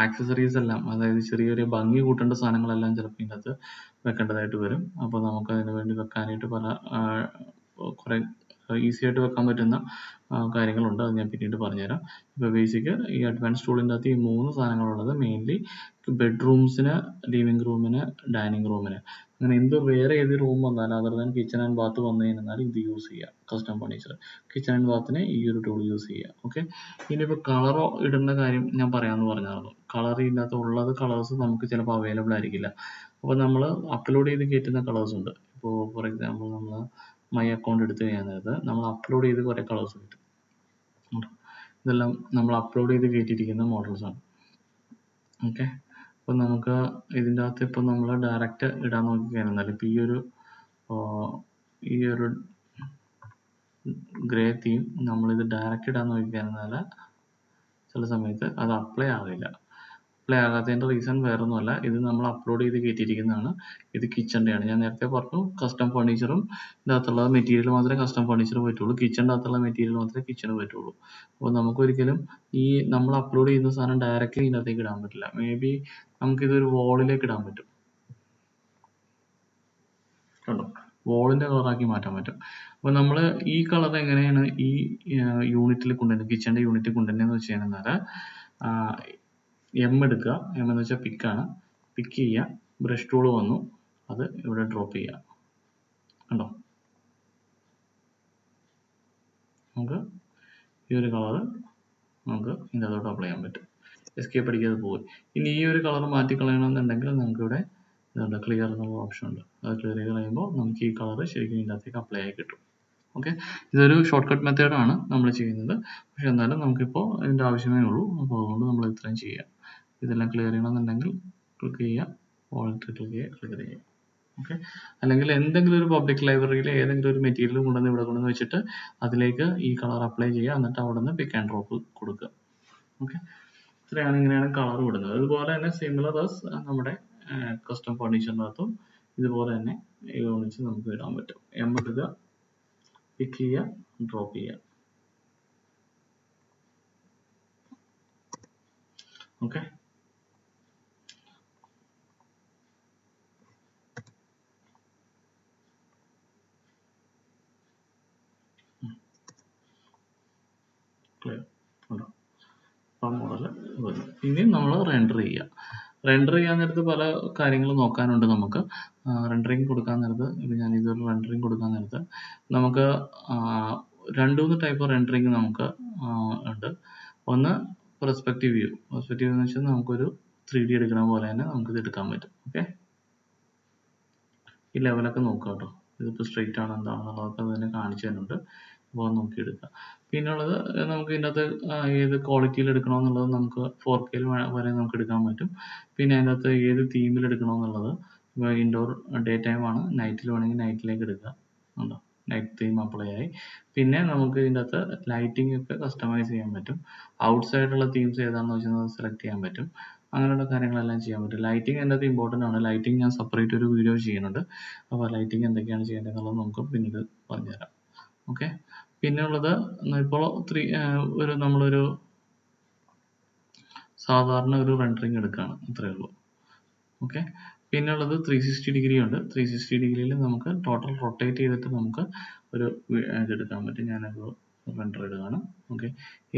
ആക്സസറീസ് എല്ലാം, അതായത് ചെറിയ ചെറിയ ഭംഗി കൂട്ടേണ്ട സാധനങ്ങളെല്ലാം ചിലപ്പോൾ ഇതിനകത്ത് വെക്കേണ്ടതായിട്ട് വരും. അപ്പോൾ നമുക്ക് അതിന് വേണ്ടി വെക്കാനായിട്ട് പല കുറേ ഈസി ആയിട്ട് വെക്കാൻ പറ്റുന്ന കാര്യങ്ങളുണ്ട്. അത് ഞാൻ പിന്നീട് പറഞ്ഞുതരാം. ഇപ്പോൾ ബേസിക് ഈ അഡ്വാൻസ് ടൂളിൻ്റെ അകത്ത് ഈ 3 സാധനങ്ങളുള്ളത് മെയിൻലി ബെഡ്റൂംസിന്, ലിവിംഗ് റൂമിന്, ഡൈനിങ് റൂമിന്, അങ്ങനെ വേറെ ഏത് റൂം വന്നാലും other than kitchen and bath വന്നു കഴിഞ്ഞാൽ ഇത് യൂസ് ചെയ്യുക. കസ്റ്റം ഫർണിച്ചർ കിച്ചൺ ആൻഡ് ബാത്തിന് ഈ ഒരു ടൂൾ യൂസ് ചെയ്യുക. ഓക്കെ, ഇനിയിപ്പോൾ കളറോ ഇടുന്ന കാര്യം ഞാൻ പറയാമെന്ന് പറഞ്ഞായിരുന്നു. കളർ ഇതിൻ്റെ അകത്ത് ഉള്ളത് കളേഴ്സ് നമുക്ക് ചിലപ്പോൾ അവൈലബിൾ ആയിരിക്കില്ല. അപ്പോൾ നമ്മൾ അപ്ലോഡ് ചെയ്ത് കയറ്റുന്ന കളേഴ്സ് ഉണ്ട്. ഇപ്പോൾ ഫോർ എക്സാമ്പിൾ നമ്മൾ മൈ അക്കൗണ്ട് എടുത്ത് കഴിഞ്ഞാൽ നേരത്ത് നമ്മൾ അപ്ലോഡ് ചെയ്ത് കുറേ കളേഴ്സ് കിട്ടും. ഇതെല്ലാം നമ്മൾ അപ്ലോഡ് ചെയ്ത് കയറ്റിയിരിക്കുന്ന മോഡൽസ് ആണ്. ഓക്കെ, അപ്പോൾ നമുക്ക് ഇതിൻ്റെ അകത്ത് ഇപ്പോൾ നമ്മൾ ഡയറക്റ്റ് ഇടാൻ നോക്കിക്കഴിഞ്ഞാൽ ഇപ്പോൾ ഈ ഒരു ഗ്രേ തീം നമ്മളിത് ഡയറക്റ്റ് ഇടാൻ നോക്കിക്കഴിഞ്ഞാൽ ചില സമയത്ത് അത് അപ്ലൈ ആവില്ല. അപ്ലൈ ആകാത്തതിൻ്റെ റീസൺ വേറൊന്നുമല്ല, ഇത് നമ്മൾ അപ്ലോഡ് ചെയ്ത് കയറ്റിയിരിക്കുന്നതാണ്. ഇത് കിച്ചൻ്റെയാണ്. ഞാൻ നേരത്തെ പറഞ്ഞു കസ്റ്റം ഫർണിച്ചറും ഇതിൻ്റെ അകത്തുള്ള മെറ്റീരിയൽ മാത്രമേ കസ്റ്റം ഫർണിച്ചർ പറ്റുള്ളൂ. കിച്ചൻ്റെ അകത്തുള്ള മെറ്റീരിയൽ മാത്രമേ കിച്ചന് പറ്റുള്ളൂ. അപ്പോൾ നമുക്കൊരിക്കലും ഈ നമ്മൾ അപ്ലോഡ് ചെയ്യുന്ന സാധനം ഡയറക്റ്റ്ലി ഇതിനകത്തേക്ക് ഇടാൻ പറ്റില്ല. മേ ബി നമുക്കിതൊരു വോളിലേക്ക് ഇടാൻ പറ്റും. കണ്ടോ, വോളിൻ്റെ കളറാക്കി മാറ്റാൻ പറ്റും. അപ്പോൾ നമ്മൾ ഈ കളർ എങ്ങനെയാണ് ഈ യൂണിറ്റിൽ കൊണ്ടുവരുന്നത്, കിച്ചൻ്റെ യൂണിറ്റിൽ കൊണ്ടുവരുന്നതെന്ന് വെച്ച് കഴിഞ്ഞാൽ എം എടുക്കുക. എം എന്ന് വെച്ചാൽ പിക്കാണ്. പിക്ക് ചെയ്യുക, ബ്രഷ് ടൂൾ വന്നു, അത് ഇവിടെ ഡ്രോപ്പ് ചെയ്യുക. കണ്ടോ, നമുക്ക് ഈ ഒരു കളറ് നമുക്ക് ഇതിൻ്റെ അതോട്ട് അപ്ലൈ ചെയ്യാൻ പറ്റും. എസ്കേപ്പ് അടിക്കാതെ പോയി. ഇനി ഈ ഒരു കളർ മാറ്റിക്കളയണമെന്നുണ്ടെങ്കിൽ നമുക്കിവിടെ ഇതുണ്ട്, ക്ലിയർ എന്നുള്ള ഓപ്ഷൻ ഉണ്ട്. അത് ക്ലിയർ ചെയ്ത് കഴിയുമ്പോൾ നമുക്ക് ഈ കളർ ശരിക്കും ഇതിൻ്റെ അകത്തേക്ക് അപ്ലൈ ആയി കിട്ടും. ഓക്കെ, ഇതൊരു ഷോർട്ട് കട്ട് മെത്തേഡാണ് നമ്മൾ ചെയ്യുന്നത്. പക്ഷെ എന്നാലും നമുക്കിപ്പോൾ ഇതിൻ്റെ ആവശ്യമേ ഉള്ളൂ. അപ്പോൾ അതുകൊണ്ട് നമ്മൾ ഇത്രയും ചെയ്യാം. ഇതെല്ലാം ക്ലിയർ ചെയ്യണമെന്നുണ്ടെങ്കിൽ ക്ലിക്ക് ചെയ്യുക, ക്ലിക്ക് ചെയ്യുക, ക്ലിയർ ചെയ്യുക. ഓക്കെ, അല്ലെങ്കിൽ എന്തെങ്കിലും ഒരു പബ്ലിക് ലൈബ്രറിയിൽ ഏതെങ്കിലും ഒരു മെറ്റീരിയൽ കൊണ്ടുവന്ന് ഇവിടെ കൊണ്ടുവന്ന് വെച്ചിട്ട് അതിലേക്ക് ഈ കളർ അപ്ലൈ ചെയ്യുക. എന്നിട്ട് അവിടെ നിന്ന് പിക്ക് ആൻഡ് ഡ്രോപ്പ് കൊടുക്കുക. ഓക്കെ, ഇത്രയാണ് ഇങ്ങനെയാണ് കളർ വിടുന്നത്. അതുപോലെ തന്നെ സിമിലർ നമ്മുടെ കസ്റ്റം ഫർണിച്ചറിനകത്തും ഇതുപോലെ തന്നെ യൂണിറ്റ്സ് നമുക്ക് ഇടാൻ പറ്റും. എം എടുക്കുക, പിക്ക് ചെയ്യുക, ഡ്രോപ്പ് ചെയ്യുക. ഓക്കെ, ക്ലിയർ ഉണ്ടോ? ആ മോഡൽ വരും. ഇനി നമ്മൾ റെൻഡർ ചെയ്യുക. റെൻഡർ ചെയ്യാൻ നേരത്ത് പല കാര്യങ്ങൾ നോക്കാനുണ്ട് നമുക്ക്. റെൻഡറിങ് കൊടുക്കാൻ നേരത്ത് ഇപ്പോൾ ഞാൻ ഇതൊരു റെൻഡറിങ് കൊടുക്കാൻ നേരത്ത് നമുക്ക് 2-3 ടൈപ്പ് റെൻഡറിങ് നമുക്ക് ഉണ്ട്. ഒന്ന് പെർസ്പെക്റ്റീവ് വ്യൂ. പെർസ്പെക്റ്റീവ് എന്ന് വെച്ചാൽ നമുക്കൊരു 3D എടുക്കുന്ന പോലെ തന്നെ നമുക്കിത് എടുക്കാൻ പറ്റും. ഓക്കെ, ഈ ലെവലൊക്കെ നോക്കുക കേട്ടോ. ഇതിപ്പോൾ സ്ട്രെയിറ്റ് ആണ് എന്താണെന്നുള്ളതൊക്കെ അത് തന്നെ കാണിച്ചു തരുന്നുണ്ട്. അപ്പോൾ അത് നോക്കിയെടുക്കുക. പിന്നുള്ളത് നമുക്ക് ഇതിൻ്റെ അകത്ത് ഏത് ക്വാളിറ്റിയിൽ എടുക്കണമെന്നുള്ളത് നമുക്ക് 4K വരെ നമുക്ക് എടുക്കാൻ പറ്റും. പിന്നെ അതിൻ്റെ അകത്ത് ഏത് തീമിൽ എടുക്കണമെന്നുള്ളത്, ഇപ്പോൾ ഇൻഡോർ ഡേ ടൈം ആണ്, നൈറ്റിൽ വേണമെങ്കിൽ നൈറ്റിലേക്ക് എടുക്കുക. ഉണ്ടോ, നൈറ്റ് തീം അപ്ലൈ ആയി. പിന്നെ നമുക്ക് ഇതിൻ്റെ അകത്ത് ലൈറ്റിംഗ് ഒക്കെ കസ്റ്റമൈസ് ചെയ്യാൻ പറ്റും. ഔട്ട്സൈഡുള്ള തീംസ് ഏതാണെന്ന് വെച്ചാൽ സെലക്ട് ചെയ്യാൻ പറ്റും. അങ്ങനെയുള്ള കാര്യങ്ങളെല്ലാം ചെയ്യാൻ പറ്റും. ലൈറ്റിംഗ് അതിൻ്റെ അകത്ത് ഇമ്പോർട്ടൻ്റ് ആണ്. ലൈറ്റിംഗ് ഞാൻ സെപ്പറേറ്റ് ഒരു വീഡിയോ ചെയ്യുന്നുണ്ട്. അപ്പോൾ ലൈറ്റിംഗ് എന്തൊക്കെയാണ് ചെയ്യേണ്ടത് എന്നുള്ളത് നമുക്ക് പിന്നീട് പറഞ്ഞുതരാം. ഓക്കെ. പിന്നെ ഉള്ളത് ഇപ്പോൾ നമ്മളൊരു സാധാരണ ഒരു റെൻഡറിങ് എടുക്കുകയാണ്, അത്രയേ ഉള്ളൂ. ഓക്കെ. പിന്നെ ഉള്ളത് 360 ഡിഗ്രി ഉണ്ട്. 360 ഡിഗ്രിയിൽ നമുക്ക് ടോട്ടൽ റൊട്ടേറ്റ് ചെയ്തിട്ട് നമുക്ക് ഒരു ഇതെടുക്കാൻ പറ്റും. ഞാനൊരു റെൻഡർ ഇടുകയാണ്. ഓക്കെ.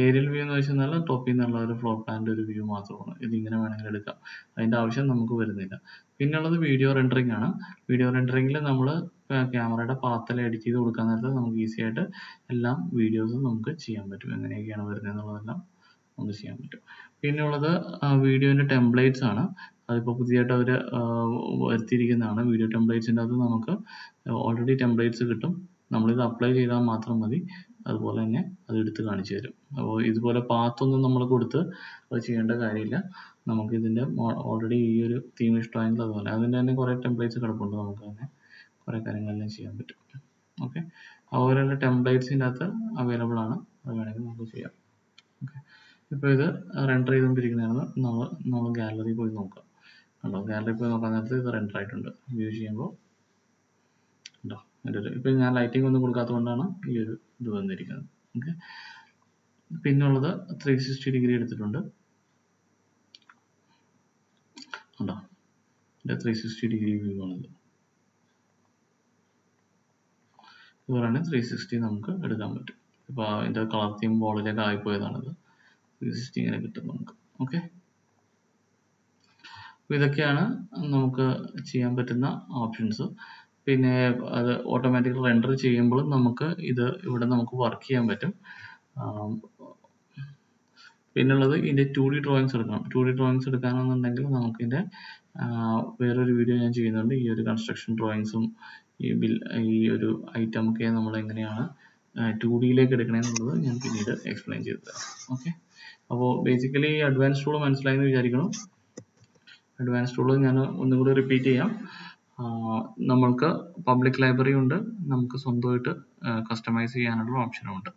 ഏരിയൽ വ്യൂ എന്ന് വെച്ചാൽ ടോപ്പിൽ നിന്നുള്ള ഒരു ഫ്ലോർ പ്ലാനിൻ്റെ ഒരു വ്യൂ മാത്രമാണ്. ഇതിങ്ങനെ വേണമെങ്കിൽ എടുക്കാം, അതിൻ്റെ ആവശ്യം നമുക്ക് വരുന്നില്ല. പിന്നെ ഉള്ളത് വീഡിയോ റെൻഡറിങ് ആണ്. വീഡിയോ റെൻഡറിങ്ങിൽ നമ്മൾ ക്യാമറയുടെ പാത്തെല്ലാം എഡിറ്റ് ചെയ്ത് കൊടുക്കാൻ നേരത്ത് നമുക്ക് ഈസി ആയിട്ട് എല്ലാം വീഡിയോസും നമുക്ക് ചെയ്യാൻ പറ്റും. എങ്ങനെയൊക്കെയാണ് വരുന്നത് എന്നുള്ളതെല്ലാം നമുക്ക് ചെയ്യാൻ പറ്റും. പിന്നെ ഉള്ളത് വീഡിയോൻ്റെ ടെംപ്ലേറ്റ്സ് ആണ്. അതിപ്പോൾ പുതിയതായിട്ട് അവർ വരുത്തിയിരിക്കുന്നതാണ്. വീഡിയോ ടെംപ്ലേറ്റ്സിൻ്റെ അകത്ത് നമുക്ക് ഓൾറെഡി ടെംപ്ലേറ്റ്സ് കിട്ടും. നമ്മളിത് അപ്ലൈ ചെയ്താൽ മാത്രം മതി. അതുപോലെ തന്നെ അത് എടുത്ത് കാണിച്ചു തരും. അപ്പോൾ ഇതുപോലെ പാത്തൊന്നും നമ്മൾ കൊടുത്ത് അത് ചെയ്യേണ്ട കാര്യമില്ല. നമുക്ക് ഇതിൻ്റെ ഓൾറെഡി ഈ ഒരു തീം ഇഷ്ടമായെങ്കിൽ അതുപോലെ അതിൻ്റെ തന്നെ കുറേ ടെംപ്ലേറ്റ്സ് കിടപ്പുണ്ട്. നമുക്ക് തന്നെ കുറേ കാര്യങ്ങളെല്ലാം ചെയ്യാൻ പറ്റും. ഓക്കെ. അതുപോലെ തന്നെ ടെംപ്ലേറ്റ്സിൻ്റെ അകത്ത് അവൈലബിൾ ആണ്, അത് വേണമെങ്കിൽ നമുക്ക് ചെയ്യാം. ഓക്കെ. ഇപ്പോൾ ഇത് റെൻഡർ ചെയ്തുകൊണ്ടിരിക്കുന്നതാണ്. നമ്മൾ ഗാലറി പോയി നോക്കാം. കണ്ടോ, ഗാലറി പോയി നോക്കാൻ നേരത്ത് ഇത് റെൻഡർ ആയിട്ടുണ്ട്. വ്യൂ ചെയ്യുമ്പോൾ ഉണ്ടോ, ഇപ്പം ഞാൻ ലൈറ്റിംഗ് ഒന്നും കൊടുക്കാത്തത് കൊണ്ടാണ് ഈ ഒരു ഇത് വന്നിരിക്കുന്നത്. ഓക്കെ. പിന്നുള്ളത് 360 ഡിഗ്രി എടുത്തിട്ടുണ്ട്. ഉണ്ടോ, ഇതിൻ്റെ 360 ഡിഗ്രി വ്യൂ ആണിത്. ഇതുപോലെയാണ് 360 നമുക്ക് എടുക്കാൻ പറ്റും. ഇപ്പോൾ അതിൻ്റെ കളർ തീം ബോളിലേക്ക് ആയിപ്പോയതാണിത്. 360 ഇങ്ങനെ കിട്ടും നമുക്ക്. ഓക്കെ. അപ്പോൾ ഇതൊക്കെയാണ് നമുക്ക് ചെയ്യാൻ പറ്റുന്ന ഓപ്ഷൻസ്. പിന്നെ അത് ഓട്ടോമാറ്റിക് റെൻഡർ ചെയ്യുമ്പോഴും നമുക്ക് ഇത് ഇവിടെ നമുക്ക് വർക്ക് ചെയ്യാൻ പറ്റും. പിന്നുള്ളത് ഇതിൻ്റെ 2D ഡ്രോയിങ്സ് എടുക്കണം. 2D ഡ്രോയിങ്സ് എടുക്കാനെന്നുണ്ടെങ്കിൽ നമുക്കിതിൻ്റെ വേറൊരു വീഡിയോ ഞാൻ ചെയ്യുന്നുണ്ട്. ഈ ഒരു കൺസ്ട്രക്ഷൻ ഡ്രോയിങ്സും ഈ ഒരു ഐറ്റം ഒക്കെ നമ്മൾ എങ്ങനെയാണ് 2Dയിലേക്ക് എടുക്കണമെന്നുള്ളത് ഞാൻ പിന്നീട് എക്സ്പ്ലെയിൻ ചെയ്തു തരാം. ഓക്കെ. അപ്പോൾ ബേസിക്കലി അഡ്വാൻസ് ടൂൾ മനസ്സിലായെന്ന് വിചാരിക്കണം. അഡ്വാൻസ് ടൂൾ ഞാൻ ഒന്നും കൂടി റിപ്പീറ്റ് ചെയ്യാം. നമ്മൾക്ക് പബ്ലിക് ലൈബ്രറി ഉണ്ട്, നമുക്ക് സ്വന്തമായിട്ട് കസ്റ്റമൈസ് ചെയ്യാനുള്ള ഓപ്ഷനും ഉണ്ട്.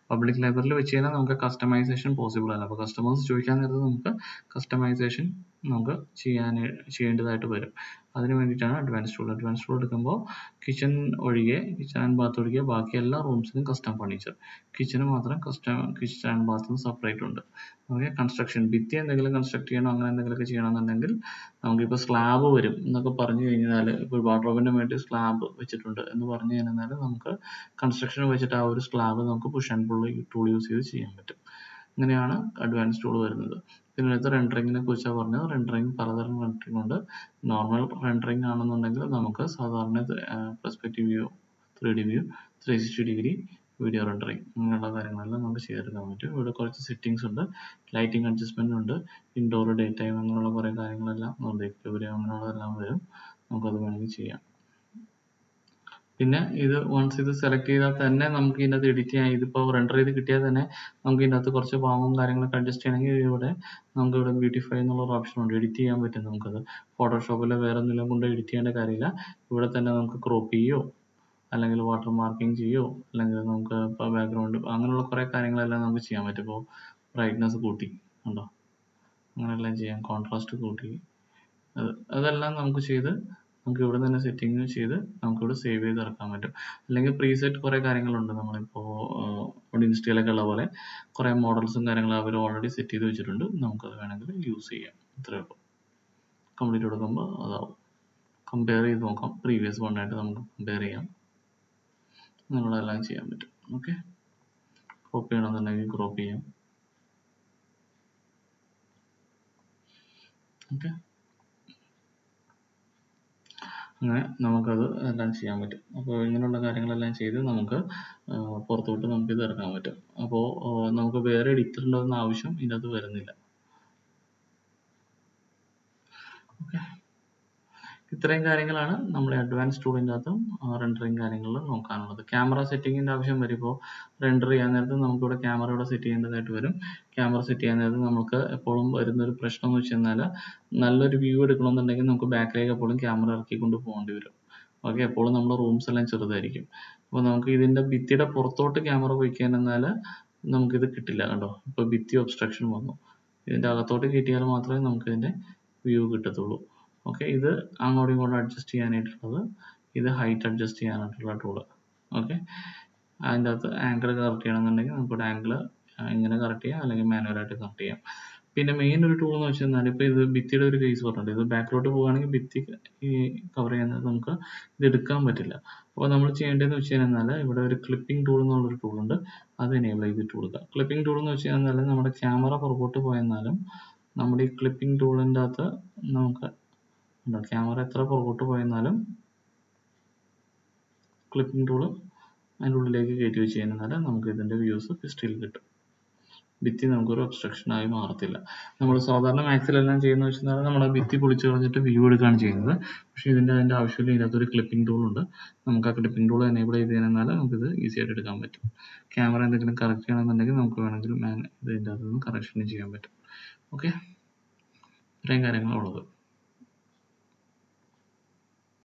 പബ്ലിക് ലൈബ്രറിയിൽ വെച്ച് കഴിഞ്ഞാൽ നമുക്ക് കസ്റ്റമൈസേഷൻ പോസിബിൾ അല്ല. അപ്പോൾ കസ്റ്റമേഴ്സ് ചോദിക്കാൻ നേരത്ത് നമുക്ക് കസ്റ്റമൈസേഷൻ നമുക്ക് ചെയ്യേണ്ടതായിട്ട് വരും. അതിന് വേണ്ടിയിട്ടാണ് അഡ്വാൻസ് ടൂൾ. അഡ്വാൻസ് ടൂൾ എടുക്കുമ്പോൾ കിച്ചൺ ആൻഡ് ബാത്ത് ഒഴികെ ബാക്കി എല്ലാ റൂംസിനും കസ്റ്റം ഫർണിച്ചർ, കിച്ചന് മാത്രം കിച്ചൺ ആൻഡ് ബാത്തിന് സെപ്പറേറ്റ് ഉണ്ട്. ഓക്കെ. കൺസ്ട്രക്ഷൻ, ഭിത്തി എന്തെങ്കിലും കൺസ്ട്രക്ട് ചെയ്യണോ അങ്ങനെ എന്തെങ്കിലുമൊക്കെ ചെയ്യണമെന്നുണ്ടെങ്കിൽ നമുക്കിപ്പോൾ സ്ലാബ് വരും എന്നൊക്കെ പറഞ്ഞു കഴിഞ്ഞാൽ, ഇപ്പോൾ വാർഡ്രോബിൻ്റെ വേണ്ടി സ്ലാബ് വെച്ചിട്ടുണ്ട് എന്ന് പറഞ്ഞു കഴിഞ്ഞാൽ നമുക്ക് കൺസ്ട്രക്ഷൻ വെച്ചിട്ട് ആ ഒരു സ്ലാബ് നമുക്ക് push and pull tool use ചെയ്ത് ചെയ്യാൻ പറ്റും. ഇങ്ങനെയാണ് അഡ്വാൻസ് ടൂൾ വരുന്നത്. പിന്നെ അടുത്ത റെൻഡറിങ്ങിനെ കുറിച്ചാണ് പറഞ്ഞത്. റെൻഡറിങ് പലതരം റെൻഡറിങ് ഉണ്ട്. നോർമൽ റെൻഡറിങ് ആണെന്നുണ്ടെങ്കിൽ നമുക്ക് സാധാരണ perspective view, 3D view, 360 degree, video rendering, അങ്ങനെയുള്ള കാര്യങ്ങളെല്ലാം നമുക്ക് ചെയ്തെടുക്കാൻ പറ്റും. ഇവിടെ കുറച്ച് സെറ്റിങ്സ് ഉണ്ട്, ലൈറ്റിംഗ് അഡ്ജസ്റ്റ്മെന്റ് ഉണ്ട്, ഇൻഡോർ ഡേ ടൈം അങ്ങനെയുള്ള കുറേ കാര്യങ്ങളെല്ലാം അങ്ങനെയുള്ളതെല്ലാം വരും. നമുക്കത് വേണമെങ്കിൽ ചെയ്യാം. പിന്നെ ഇത് വൺസ് ഇത് സെലക്ട് ചെയ്താൽ തന്നെ നമുക്ക് ഇതിനകത്ത് എഡിറ്റ് ചെയ്യാം. ഇതിപ്പോൾ റെൻഡർ ചെയ്ത് കിട്ടിയാൽ തന്നെ നമുക്ക് ഇതിനകത്ത് കുറച്ച് ഭാഗവും കാര്യങ്ങളൊക്കെ അഡ്ജസ്റ്റ് ചെയ്യണമെങ്കിൽ നമുക്കിവിടെ ബ്യൂട്ടിഫൈ എന്നുള്ള ഒരു ഓപ്ഷൻ ഉണ്ട്, എഡിറ്റ് ചെയ്യാൻ പറ്റും. നമുക്കത് ഫോട്ടോഷോപ്പിൽ വേറെ എന്തെങ്കിലും കൊണ്ട് എഡിറ്റ് ചെയ്യേണ്ട കാര്യമില്ല. ഇവിടെ തന്നെ നമുക്ക് ക്രോപ്പ് ചെയ്യോ അല്ലെങ്കിൽ വാട്ടർ മാർക്കിംഗ് ചെയ്യോ അല്ലെങ്കിൽ നമുക്ക് ഇപ്പോൾ ബാക്ക്ഗ്രൗണ്ട് അങ്ങനെയുള്ള കുറേ കാര്യങ്ങളെല്ലാം നമുക്ക് ചെയ്യാൻ പറ്റും. ഇപ്പോൾ ബ്രൈറ്റ്നസ് കൂട്ടി ഉണ്ടോ, അങ്ങനെയെല്ലാം ചെയ്യാം. കോൺട്രാസ്റ്റ് കൂട്ടി അതെല്ലാം നമുക്ക് ചെയ്ത് നമുക്ക് ഇവിടെ തന്നെ സെറ്റിംഗ് ചെയ്ത് നമുക്കിവിടെ സേവ് ചെയ്ത് ഇറക്കാൻ പറ്റും. അല്ലെങ്കിൽ പ്രീസെറ്റ് കുറേ കാര്യങ്ങളുണ്ട്. നമ്മളിപ്പോൾ ഇവിടെ ഇൻസ്റ്റയിലൊക്കെ ഉള്ള പോലെ കുറേ മോഡൽസും കാര്യങ്ങളും അവർ ഓൾറെഡി സെറ്റ് ചെയ്ത് വെച്ചിട്ടുണ്ട്. നമുക്കത് വേണമെങ്കിൽ യൂസ് ചെയ്യാം. ഇത്രയേ ഉള്ളൂ. കംപ്ലീറ്റ് കൊടുക്കുമ്പോൾ അതാവും. കമ്പയർ ചെയ്ത് നോക്കാം, പ്രീവിയസ് വണ്ണായിട്ട് നമുക്ക് കമ്പയർ ചെയ്യാം. അങ്ങനെയുള്ളതെല്ലാം ചെയ്യാൻ പറ്റും. ഓക്കെ. ക്രോപ്പ് ചെയ്യണമെന്നുണ്ടെങ്കിൽ ക്രോപ്പ് ചെയ്യാം. ഓക്കെ. അങ്ങനെ നമുക്കത് എല്ലാം ചെയ്യാൻ പറ്റും. അപ്പോൾ ഇങ്ങനെയുള്ള കാര്യങ്ങളെല്ലാം ചെയ്ത് നമുക്ക് പുറത്തോട്ട് നമുക്കിത് ഇറക്കാൻ പറ്റും. അപ്പോൾ നമുക്ക് വേറെ എഡിറ്റർ ഉണ്ടെന്ന ആവശ്യം ഇതിനകത്ത് വരുന്നില്ല. ഓക്കെ. ഇത്രയും കാര്യങ്ങളാണ് നമ്മൾ അഡ്വാൻസ് ടൂളിൻ്റെ അകത്തും റെൻഡറിങ് കാര്യങ്ങളിൽ നോക്കാനുള്ളത്. ക്യാമറ സെറ്റിങ്ങിൻ്റെ ആവശ്യം വരും. ഇപ്പോൾ റെൻഡർ ചെയ്യാൻ നേരത്ത് നമുക്കിവിടെ ക്യാമറ ഇവിടെ സെറ്റ് ചെയ്യേണ്ടതായിട്ട് വരും. ക്യാമറ സെറ്റ് ചെയ്യാൻ നേരത്ത് നമുക്ക് എപ്പോഴും വരുന്നൊരു പ്രശ്നം എന്ന് വെച്ച് കഴിഞ്ഞാൽ നല്ലൊരു വ്യൂ എടുക്കണമെന്നുണ്ടെങ്കിൽ നമുക്ക് ബാക്കിലേക്ക് എപ്പോഴും ക്യാമറ ഇറക്കിക്കൊണ്ട് പോകേണ്ടി വരും. ഓക്കെ, എപ്പോഴും നമ്മുടെ റൂംസ് എല്ലാം ചെറുതായിരിക്കും. അപ്പോൾ നമുക്ക് ഇതിൻ്റെ ഭിത്തിയുടെ പുറത്തോട്ട് ക്യാമറ പോയിക്കാൻ എന്നാൽ നമുക്കിത് കിട്ടില്ല. കണ്ടോ, ഇപ്പോൾ ഭിത്തി ഒബ്സ്ട്രക്ഷൻ വന്നു. ഇതിൻ്റെ അകത്തോട്ട് കയറ്റിയാൽ മാത്രമേ നമുക്ക് ഇതിൻ്റെ വ്യൂ കിട്ടത്തുള്ളൂ. ഓക്കെ, ഇത് അങ്ങോട്ടും ഇങ്ങോട്ടും അഡ്ജസ്റ്റ് ചെയ്യാനായിട്ടുള്ളത്, ഇത് ഹൈറ്റ് അഡ്ജസ്റ്റ് ചെയ്യാനായിട്ടുള്ള ടൂള്. ഓക്കെ, അതിൻ്റെ അകത്ത് ആംഗിൾ കറക്റ്റ് ചെയ്യണമെന്നുണ്ടെങ്കിൽ നമുക്കിവിടെ ആംഗിൾ ഇങ്ങനെ കറക്റ്റ് ചെയ്യാം, അല്ലെങ്കിൽ മാനുവലായിട്ട് കറക്റ്റ് ചെയ്യാം. പിന്നെ മെയിൻ ഒരു ടൂൾ എന്ന് വെച്ച് കഴിഞ്ഞാൽ ഇപ്പോൾ ഇത് ഭിത്തിയുടെ ഒരു കേസ് പറഞ്ഞിട്ടുണ്ട്. ഇത് ബാക്കിലോട്ട് പോവുകയാണെങ്കിൽ ഭിത്തി ഈ കവർ ചെയ്യുന്നത് നമുക്ക് ഇത് എടുക്കാൻ പറ്റില്ല. അപ്പോൾ നമ്മൾ ചെയ്യേണ്ടതെന്ന് വെച്ച് കഴിഞ്ഞാൽ ഇവിടെ ഒരു ക്ലിപ്പിംഗ് ടൂൾ എന്നുള്ളൊരു ടൂൾ ഉണ്ട്, അത് എനേബിൾ ചെയ്തിട്ട് കൊടുക്കുക. ക്ലിപ്പിംഗ് ടൂൾ എന്ന് വെച്ച് കഴിഞ്ഞാൽ നമ്മുടെ ക്യാമറ പുറകോട്ട് പോയെന്നാലും നമ്മുടെ ഈ ക്ലിപ്പിംഗ് ടൂളിൻ്റെ അകത്ത് നമുക്ക് ക്യാമറ എത്ര പുറകോട്ട് പോയെന്നാലും ക്ലിപ്പിംഗ് ടൂള് അതിൻ്റെ ഉള്ളിലേക്ക് കയറ്റി വെച്ച് കഴിഞ്ഞാൽ നമുക്ക് ഇതിൻ്റെ വ്യൂസ് സ്റ്റിൽ കിട്ടും. ഭിത്തി നമുക്കൊരു ഒബ്സ്ട്രക്ഷൻ ആയി മാറത്തില്ല. നമ്മൾ സാധാരണ മാക്സിലെല്ലാം ചെയ്യുന്ന വെച്ചാൽ നമ്മുടെ ഭിത്തി പൊളിച്ച് കളഞ്ഞിട്ട് വ്യൂ എടുക്കുകയാണ് ചെയ്യുന്നത്. പക്ഷേ അതിൻ്റെ ആവശ്യമില്ല. ഇതിനകത്തൊരു ക്ലിപ്പിംഗ് ടൂൾ ഉണ്ട്. നമുക്ക് ആ ക്ലിപ്പിംഗ് ടൂൾ എനേബിൾ ചെയ്ത് കഴിഞ്ഞാൽ നമുക്കിത് ഈസി ആയിട്ട് എടുക്കാൻ പറ്റും. ക്യാമറ എന്തെങ്കിലും കറക്റ്റ് ചെയ്യണമെന്നുണ്ടെങ്കിൽ നമുക്ക് വേണമെങ്കിൽ ഇതിൻ്റെ അകത്ത് നിന്ന് കറക്ഷൻ ചെയ്യാൻ പറ്റും. ഓക്കെ, ഇത്രയും കാര്യങ്ങളുള്ളത്.